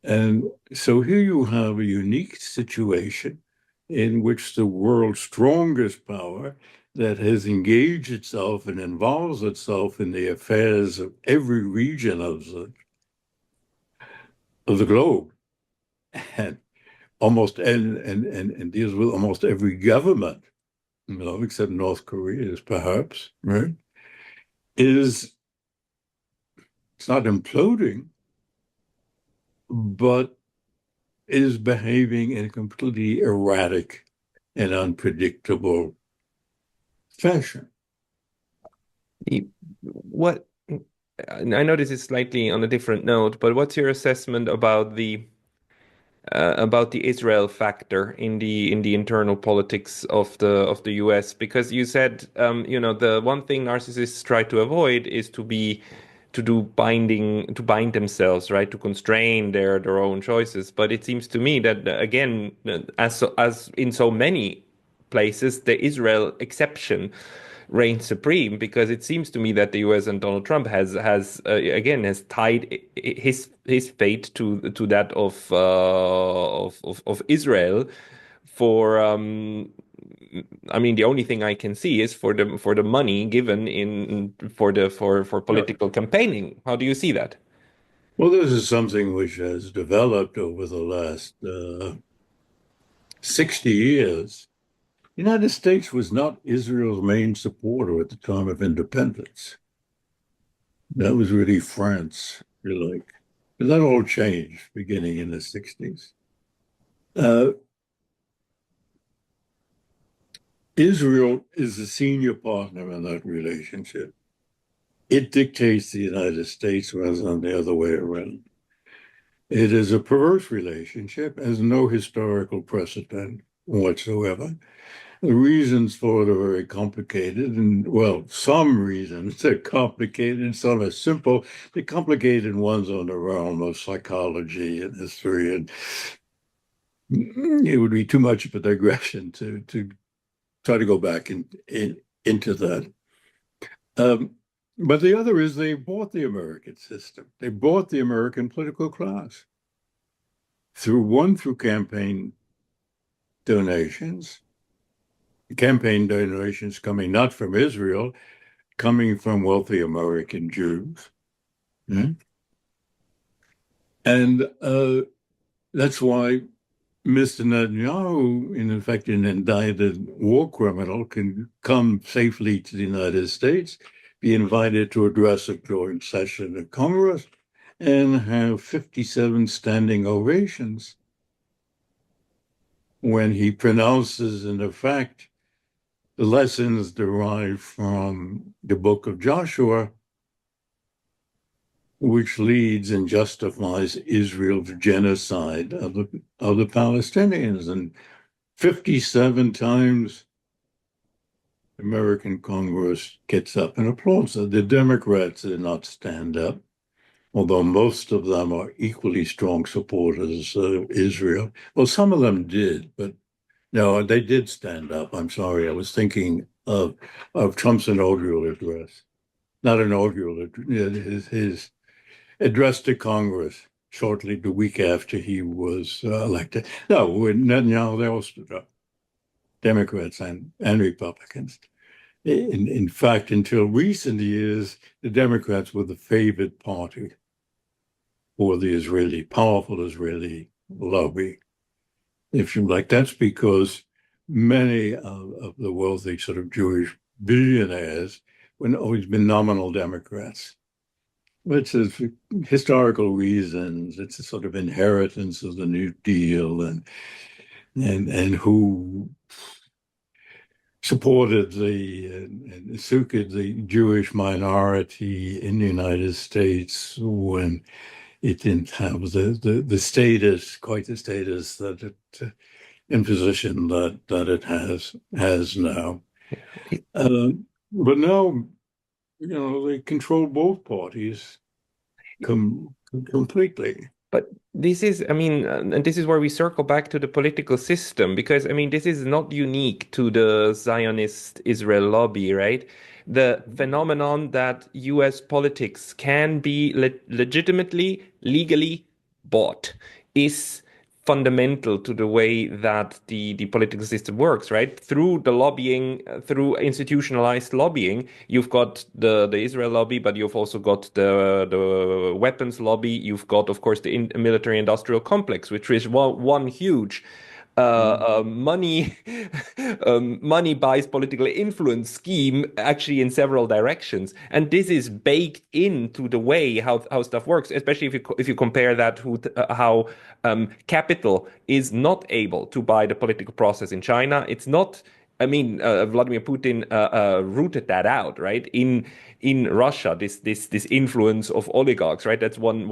And so here you have a unique situation in which the world's strongest power that has engaged itself and involves itself in the affairs of every region of the globe and and deals with almost every government, except North Korea's perhaps, right? It's not imploding, but is behaving in a completely erratic and unpredictable fashion. What I know this is slightly on a different note, but what's your assessment about the Israel factor in the internal politics of the US? Because you said the one thing narcissists try to avoid is to bind themselves, right, to constrain their own choices. But it seems to me that again, as in so many places, the Israel exception reigns supreme, because it seems to me that the US and Donald Trump has tied his fate to that of Israel for I mean, the only thing I can see is for the money given for political campaigning. How do you see that? Well, this is something which has developed over the last 60 years. The United States was not Israel's main supporter at the time of independence. That was really France, if you like. But that all changed beginning in the 60s. Israel is the senior partner in that relationship. It dictates the United States rather than the other way around. It is a perverse relationship, has no historical precedent whatsoever. The reasons for it are very complicated, and well, some reasons are complicated, some are simple. The complicated ones are in the realm of psychology and history, and it would be too much of a digression to try to go back into that. But the other is they bought the American system. They bought the American political class through campaign donations coming not from Israel, coming from wealthy American Jews. Mm-hmm. And that's why Mr. Netanyahu, in effect, an indicted war criminal, can come safely to the United States, be invited to address a joint session of Congress, and have 57 standing ovations when he pronounces, in effect, the lessons derived from the book of Joshua, which leads and justifies Israel's genocide of the Palestinians. And 57 times the American Congress gets up and applauds. The Democrats did not stand up, although most of them are equally strong supporters of Israel. Well, some of them did, but no, they did stand up. I'm sorry. I was thinking of Trump's inaugural address, not inaugural, his address to Congress shortly the week after he was elected. No, when Netanyahu, they all stood up, Democrats and Republicans. In fact, until recent years, the Democrats were the favored party for the powerful Israeli lobby, if you like. That's because many of the wealthy sort of Jewish billionaires have always been nominal Democrats, which is for historical reasons. It's a sort of inheritance of the New Deal and who supported and succored the Jewish minority in the United States when it didn't have the status, quite the status that it imposition that it has now. But now, they control both parties completely. But this is, I mean, and this is where we circle back to the political system, because, I mean, this is not unique to the Zionist Israel lobby, right? The phenomenon that US politics can be legitimately, legally bought is fundamental to the way that the political system works, right? Through the lobbying, through institutionalized lobbying, you've got the Israel lobby, but you've also got the weapons lobby. You've got, of course, the military industrial complex, which is one huge money money buys political influence scheme actually in several directions, and this is baked into the way how stuff works, especially if you compare that to how capital is not able to buy the political process in China. It's not. I mean, Vladimir Putin rooted that out, right? In Russia, this influence of oligarchs, right? That's one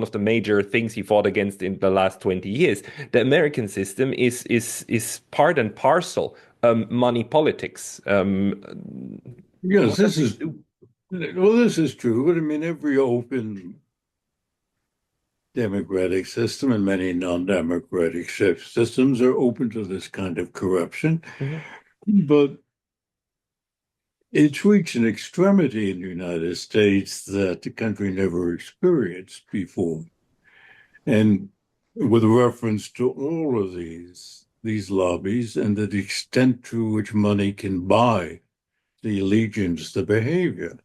of the major things he fought against in the last 20 years. The American system is part and parcel money politics. Yes, What does this do? this is true. But I mean, every open democratic system and many non-democratic systems are open to this kind of corruption. Mhm. But it's reached an extremity in the United States that the country never experienced before. And with reference to all of these lobbies and the extent to which money can buy the allegiance, the behavior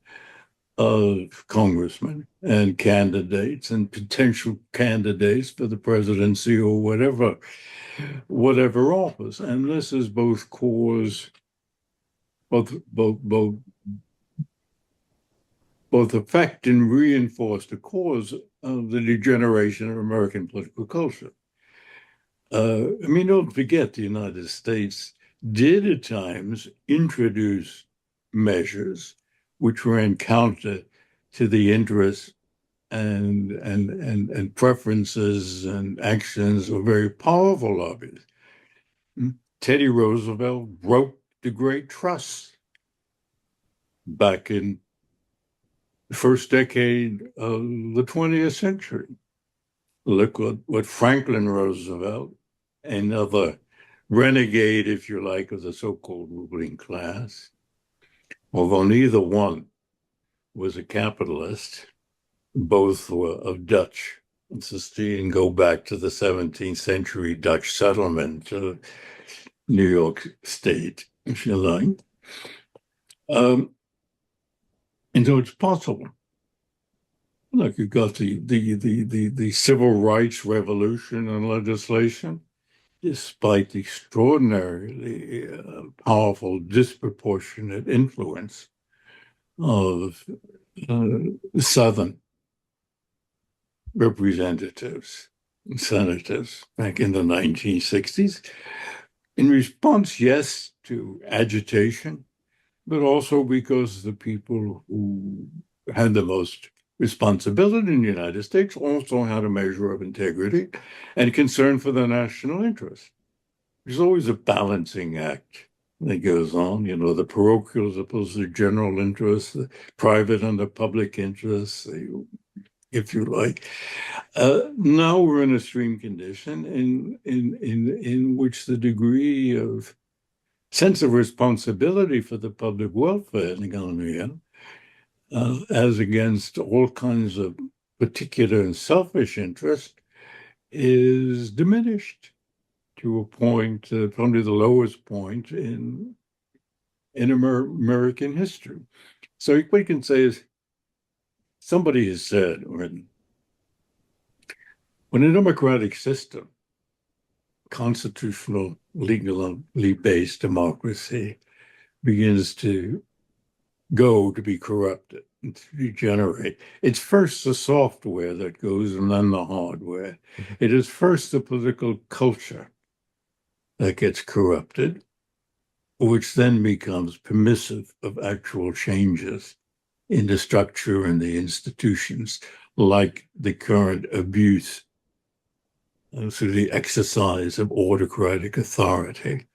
of congressmen and candidates and potential candidates for the presidency or whatever office. And this is both affect and reinforce the cause of the degeneration of American political culture. I mean, don't forget the United States did at times introduce measures which ran counter to the interests and preferences and actions of very powerful lobbies. Teddy Roosevelt broke the Great Trust back in the first decade of the 20th century. Look what Franklin Roosevelt, another renegade, if you like, of the so-called ruling class, although neither one was a capitalist, both were of Dutch ancestry and go back to the 17th century Dutch settlement of New York State, if you like. And so it's possible. Look, you've got the civil rights revolution and legislation, despite the extraordinarily powerful, disproportionate influence of Southern representatives senators back in the 1960s. In response, yes, to agitation, but also because the people who had the most responsibility in the United States also had a measure of integrity and concern for the national interest. There's always a balancing act that goes on, the parochial as opposed to general interest, the private and the public interest, if you like. Now we're in a stream condition in which the degree of sense of responsibility for the public welfare in Colombia, as against all kinds of particular and selfish interest, is diminished to a point, probably the lowest point in American history. So what you can say is, somebody has said, when a democratic system, constitutional, legally based democracy, begins to go to be corrupted and to degenerate, it's first the software that goes and then the hardware. It is first the political culture that gets corrupted, which then becomes permissive of actual changes in the structure and the institutions, like the current abuse through the exercise of autocratic authority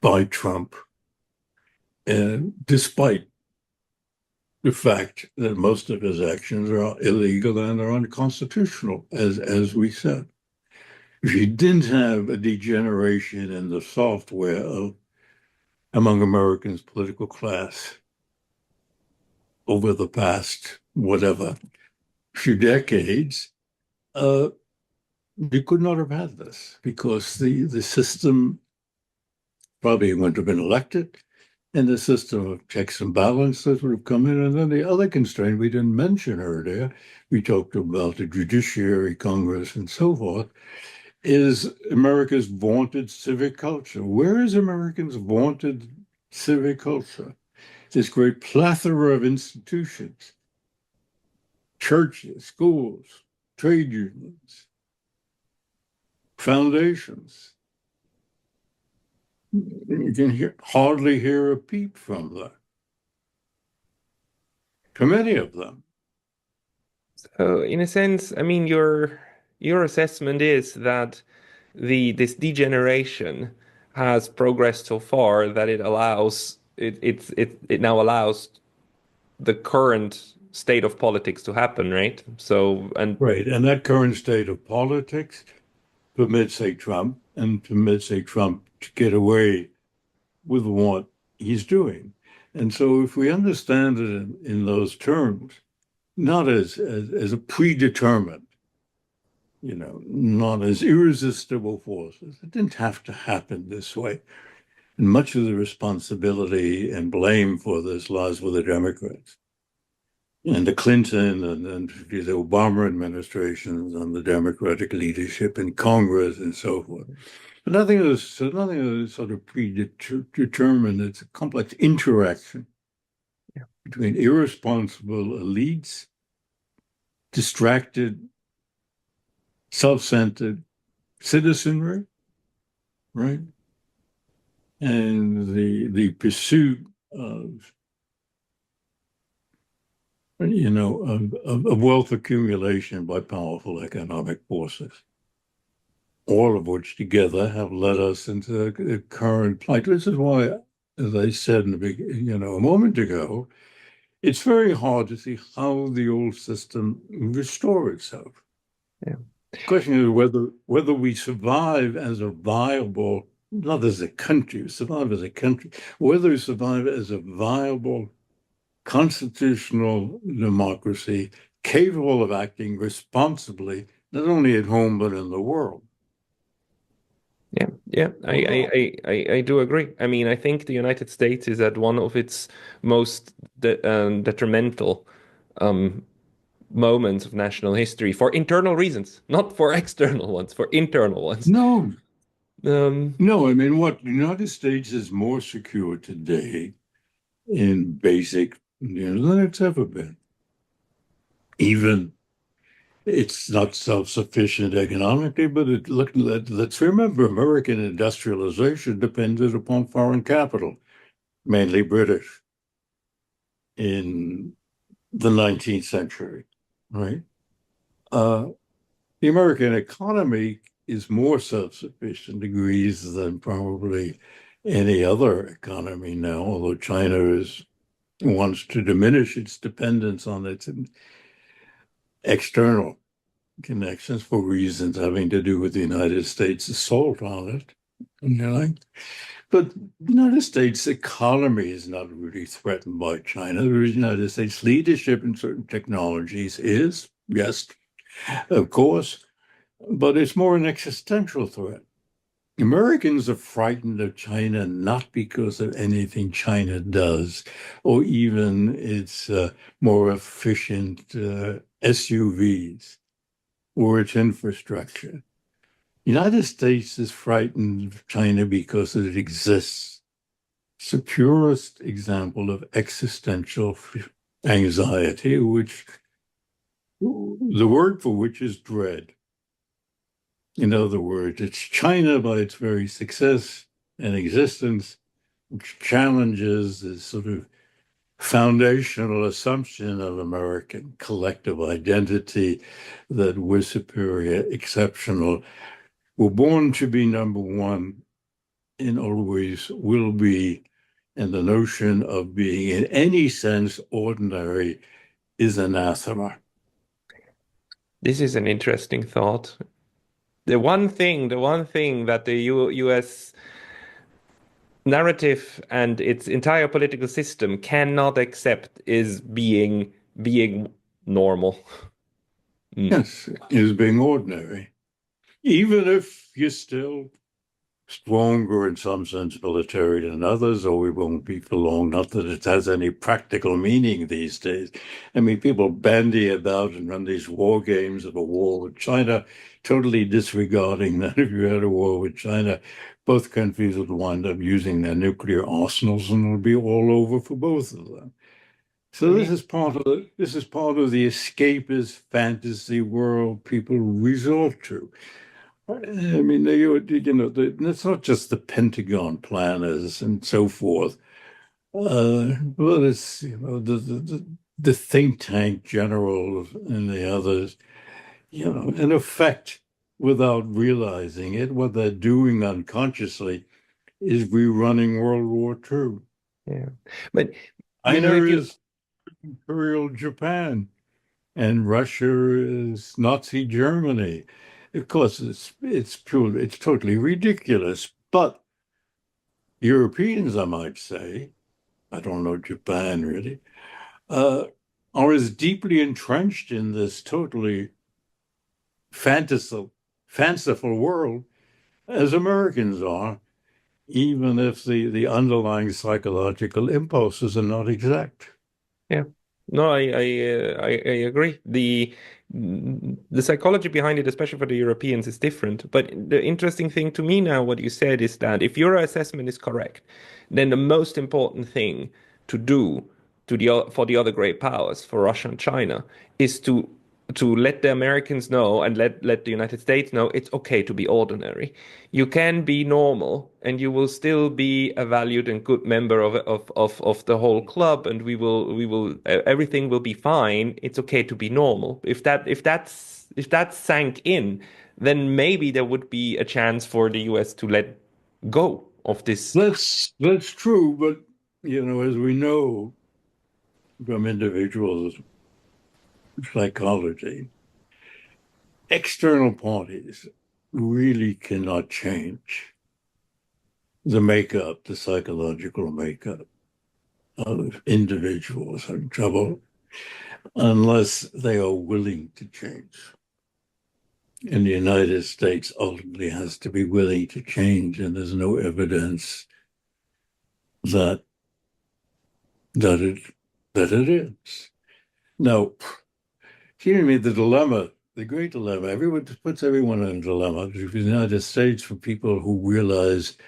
by Trump, despite the fact that most of his actions are illegal and are unconstitutional, as we said. If you didn't have a degeneration in the software among Americans' political class over the past, whatever, few decades, you could not have had this because the system probably wouldn't have been elected, and the system of checks and balances would have come in. And then the other constraint we didn't mention earlier, we talked about the judiciary, Congress, and so forth, is America's vaunted civic culture. Where is Americans' vaunted civic culture? This great plethora of institutions, churches, schools, trade unions, foundations. You can hardly hear a peep from them. Too many of them. So in a sense, I mean, your assessment is that this degeneration has progressed so far that it now allows the current state of politics to happen, right? So Right, and that current state of politics permits a Trump to get away with what he's doing. And so if we understand it in those terms, not as a predetermined, not as irresistible forces, it didn't have to happen this way. And much of the responsibility and blame for this lies with the Democrats and the Clinton and the Obama administrations and the Democratic leadership in Congress and so forth. But nothing is sort of predetermined. It's a complex interaction between irresponsible elites, distracted, self-centered citizenry, right? And the pursuit of wealth accumulation by powerful economic forces, all of which together have led us into the current plight. This is why, as I said a moment ago, it's very hard to see how the old system restore itself. Yeah. The question is whether we survive as a viable, not as a country, survive as a country, whether we survive as a viable constitutional democracy capable of acting responsibly, not only at home, but in the world. Yeah, I do agree. I mean, I think the United States is at one of its most detrimental moments of national history for internal reasons, not for external ones, for internal ones. No, Um, no, I mean, what the United States is more secure today in basic than it's ever been. Even It's not self-sufficient economically, but let's remember American industrialization depended upon foreign capital, mainly British, in the 19th century, right? Uh, the American economy is more self-sufficient degrees than probably any other economy now, although wants to diminish its dependence on its external connections for reasons having to do with the United States' assault on it. You know, but the United States economy is not really threatened by China. The United States leadership in certain technologies is, yes, of course, but it's more an existential threat. Americans are frightened of China not because of anything China does, or even its more efficient SUVs or its infrastructure. The United States is frightened of China because it exists. It's the purest example of existential anxiety, which the word for which is dread. In other words, it's China by its very success and existence, which challenges this sort of foundational assumption of American collective identity that we're superior, exceptional. We're born to be number one and always will be. And the notion of being in any sense ordinary is anathema. This is an interesting thought. The one thing that the US narrative and its entire political system cannot accept is being normal. Mm. Yes, is being ordinary. Even if you're still stronger in some sense military than others, or we won't be for long. Not that it has any practical meaning these days. I mean, people bandy about and run these war games of a war with China, totally disregarding that if you had a war with China, both countries would wind up using their nuclear arsenals and it would be all over for both of them. I So mean, this is part of the escapist fantasy world people resort to. I mean, it's not just the Pentagon planners and so forth, but it's the think tank generals and the others. In effect, without realizing it, what they're doing unconsciously is rerunning World War II. yeah. But China if you is Imperial Japan, and Russia is Nazi Germany. Of course, it's totally ridiculous. But Europeans, I might say, I don't know Japan really, uh, are as deeply entrenched in this totally fanciful world as Americans are, even if the underlying psychological impulses are not exact. Yeah. No, I agree. The psychology behind it, especially for the Europeans, is different. But the interesting thing to me now, what you said is that if your assessment is correct, then the most important thing to do for the other great powers, for Russia and China, is to let the Americans know and let the United States know it's okay to be ordinary. You can be normal and you will still be a valued and good member of the whole club, and we will everything will be fine. It's okay to be normal. If that sank in, then maybe there would be a chance for the US to let go of this. That's true, but as we know from individuals' psychology, external parties really cannot change the psychological makeup of individuals in trouble unless they are willing to change. And the United States ultimately has to be willing to change, and there's no evidence that that it that it is. Now, here to me the dilemma, the great dilemma, everyone puts everyone in a dilemma. The United States, for people who realize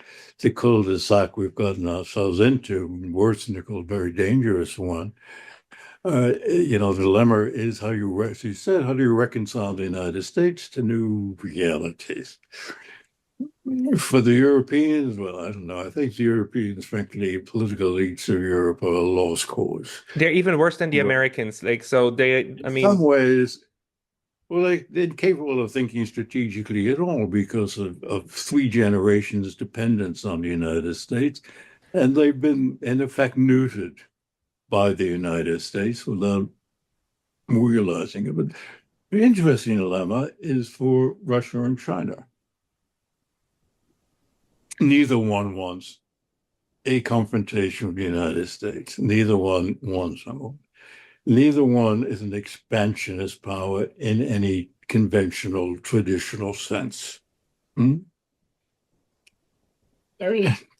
the cul-de-sac we've gotten ourselves into, worse than a very dangerous one, The dilemma is as you said, how do you reconcile the United States to new realities? For the Europeans, well, I don't know. I think the Europeans, frankly, political elites of Europe are a lost cause. They're even worse than the Well, Americans. Like, so they, in I some mean, ways, well, they're incapable of thinking strategically at all because of three generations' dependence on the United States. And they've been, in effect, neutered by the United States without realizing it. But the interesting dilemma is for Russia and China. Neither one wants a confrontation with the United States. Neither one wants them. Neither one is an expansionist power in any conventional, traditional sense. Hmm?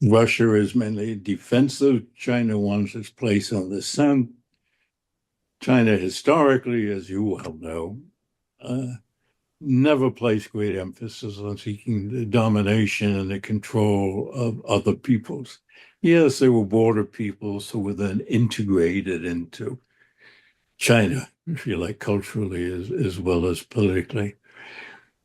Russia is mainly defensive. China wants its place on the sun. China, historically, as you well know, uh, never placed great emphasis on seeking the domination and the control of other peoples. Yes, there were border peoples who were then integrated into China, if you like, culturally as well as politically.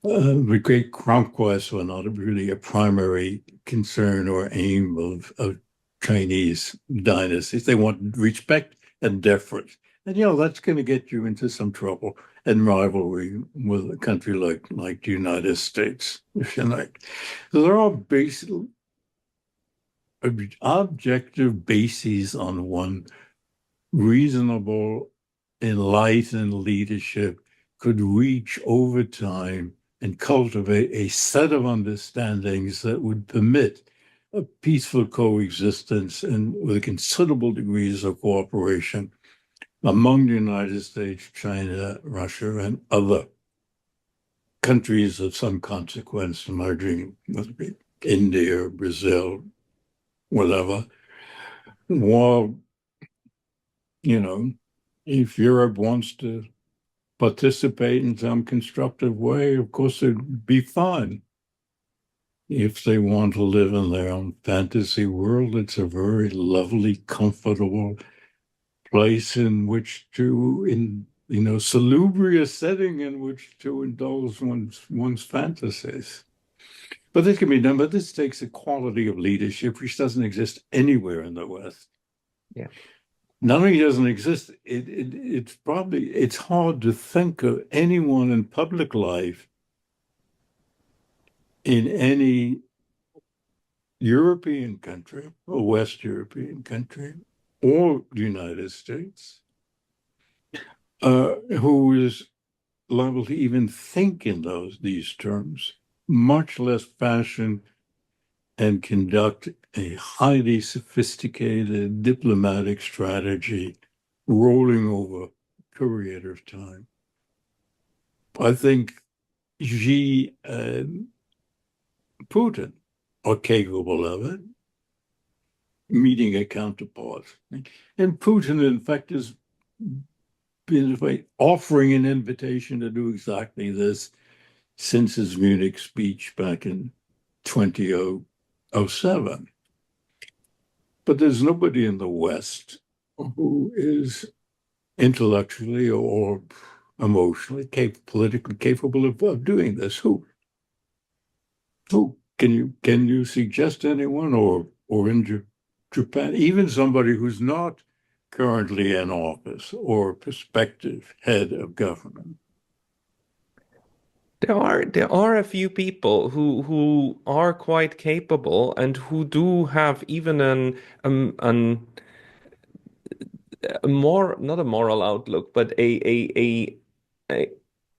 The great conquests were not really a primary concern or aim of Chinese dynasties. They want respect and deference. And, that's going to get you into some trouble and rivalry with a country like the United States, if you like. So there are basic, objective bases on one reasonable, enlightened leadership could reach over time and cultivate a set of understandings that would permit a peaceful coexistence and with considerable degrees of cooperation among the United States, China, Russia, and other countries of some consequence emerging, whether it be India, Brazil, whatever. While, you know, if Europe wants to participate in some constructive way, of course, it'd be fine. If they want to live in their own fantasy world, it's a very lovely, comfortable place in which to, salubrious setting in which to indulge one's fantasies. But this can be done, but this takes a quality of leadership which doesn't exist anywhere in the West. yeah. Not only doesn't exist, it's hard to think of anyone in public life in any European country or West European country or the United States who is liable to even think in these terms, much less fashion and conduct a highly sophisticated diplomatic strategy rolling over a period of time. I think Xi and Putin are capable of it, meeting a counterpart. And Putin, in fact, has been offering an invitation to do exactly this since his Munich speech back in 2007. But there's nobody in the West who is intellectually or emotionally, politically capable of doing this. Who? Can you suggest anyone or in Japan, even somebody who's not currently in office or prospective head of government? There are a few people who are quite capable and who do have even a more not a moral outlook, but a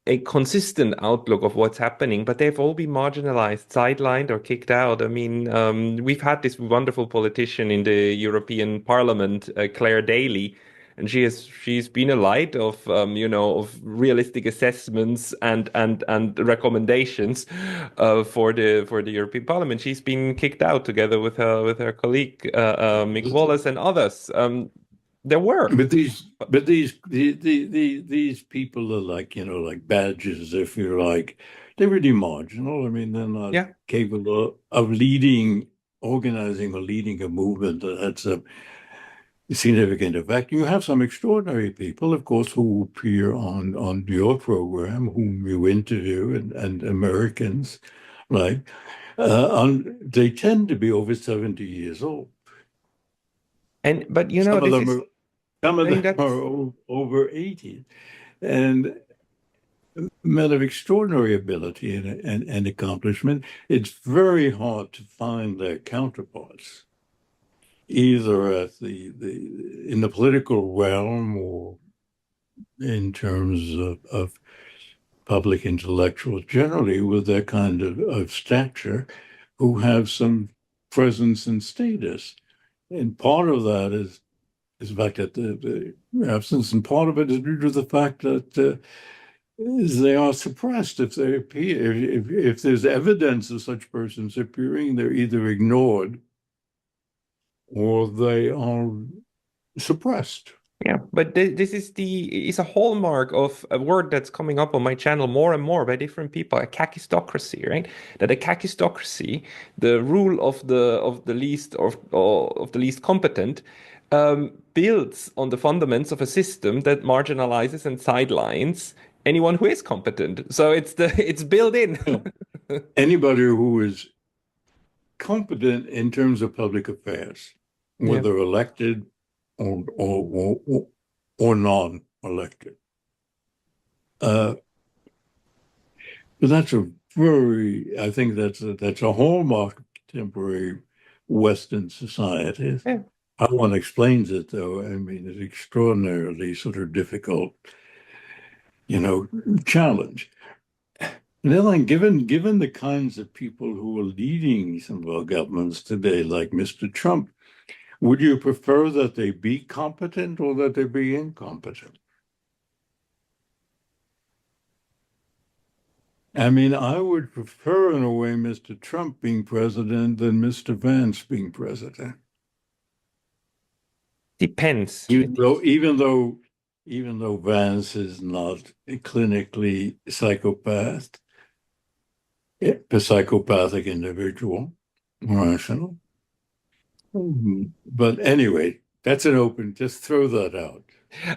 a consistent outlook of what's happening, but they've all been marginalized, sidelined, or kicked out. I mean, we've had this wonderful politician in the European Parliament, Claire Daly, and she's been a light of of realistic assessments and recommendations for the European Parliament. She's been kicked out together with her colleague Mick Wallace and others. There were. But these people are like badges, if you like. They're really marginal. I mean, they're not Yeah. capable of organizing or leading a movement that had some significant effect. You have some extraordinary people, of course, who appear on your program, whom you interview, and Americans like they tend to be over 70 years old. But Some of this them is are some of I think them that's are over 80, and men of extraordinary ability and accomplishment. It's very hard to find their counterparts, either at the in the political realm or in terms of public intellectuals generally with that kind of stature who have some presence and status. And part of that is the fact that the absence, and part of it is due to the fact that they are suppressed if they appear. If there's evidence of such persons appearing, they're either ignored or they are suppressed. Yeah, but this is a hallmark of a word that's coming up on my channel more and more by different people, a kakistocracy, right? That a kakistocracy, the rule of the least of the least competent, builds on the fundaments of a system that marginalizes and sidelines anyone who is competent. So it's built in. Anybody who is competent in terms of public affairs, Yeah. whether elected or non-elected. But that's I think that's a hallmark of contemporary Western society. Yeah. How one explains it, though, I mean, it's extraordinarily sort of difficult, challenge. And then, like, given the kinds of people who are leading some of our governments today, like Mr. Trump, would you prefer that they be competent or that they be incompetent? I mean, I would prefer, in a way, Mr. Trump being president than Mr. Vance being president. Depends. Even though Vance is not a clinically a psychopathic individual, rational. But anyway, that's just throw that out.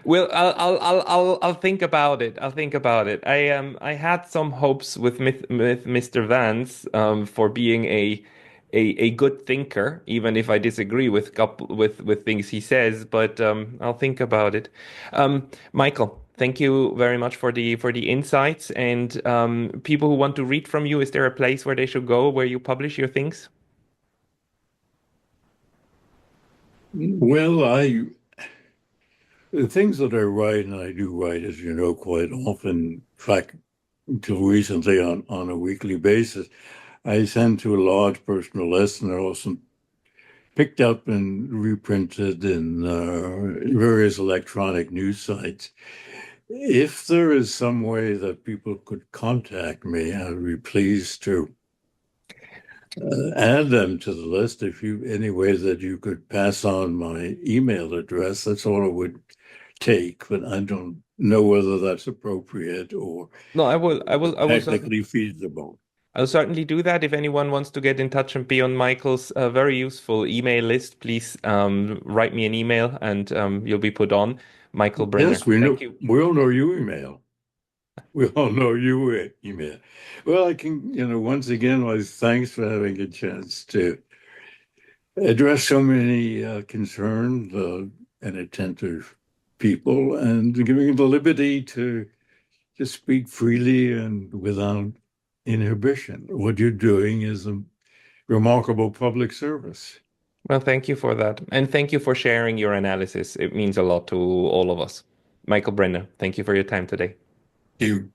Well, I'll think about it. I'll think about it. I had some hopes with Mr. Vance for being a good thinker, even if I disagree with things he says. But I'll think about it. Michael, thank you very much for the insights. And people who want to read from you, is there a place where they should go where you publish your things? Well, the things that I write, and I do write, as you know, quite often, in fact, until recently on a weekly basis, I send to a large personal list, and they're also picked up and reprinted in various electronic news sites. If there is some way that people could contact me, I'd be pleased to add them to the list. If you any way that you could pass on my email address, that's all it would take. But I don't know whether that's appropriate or No, I will technically feasible. I'll certainly do that. If anyone wants to get in touch and be on Michael's very useful email list, please write me an email and you'll be put on. Michael Brenner. Yes, we know. Thank you. We all know you email. We all know you email. Well, I can, once again, thanks for having a chance to address so many concerned and attentive people and giving the liberty to speak freely and without inhibition. What you're doing is a remarkable public service. Well, thank you for that. And thank you for sharing your analysis. It means a lot to all of us. Michael Brenner, thank you for your time today. You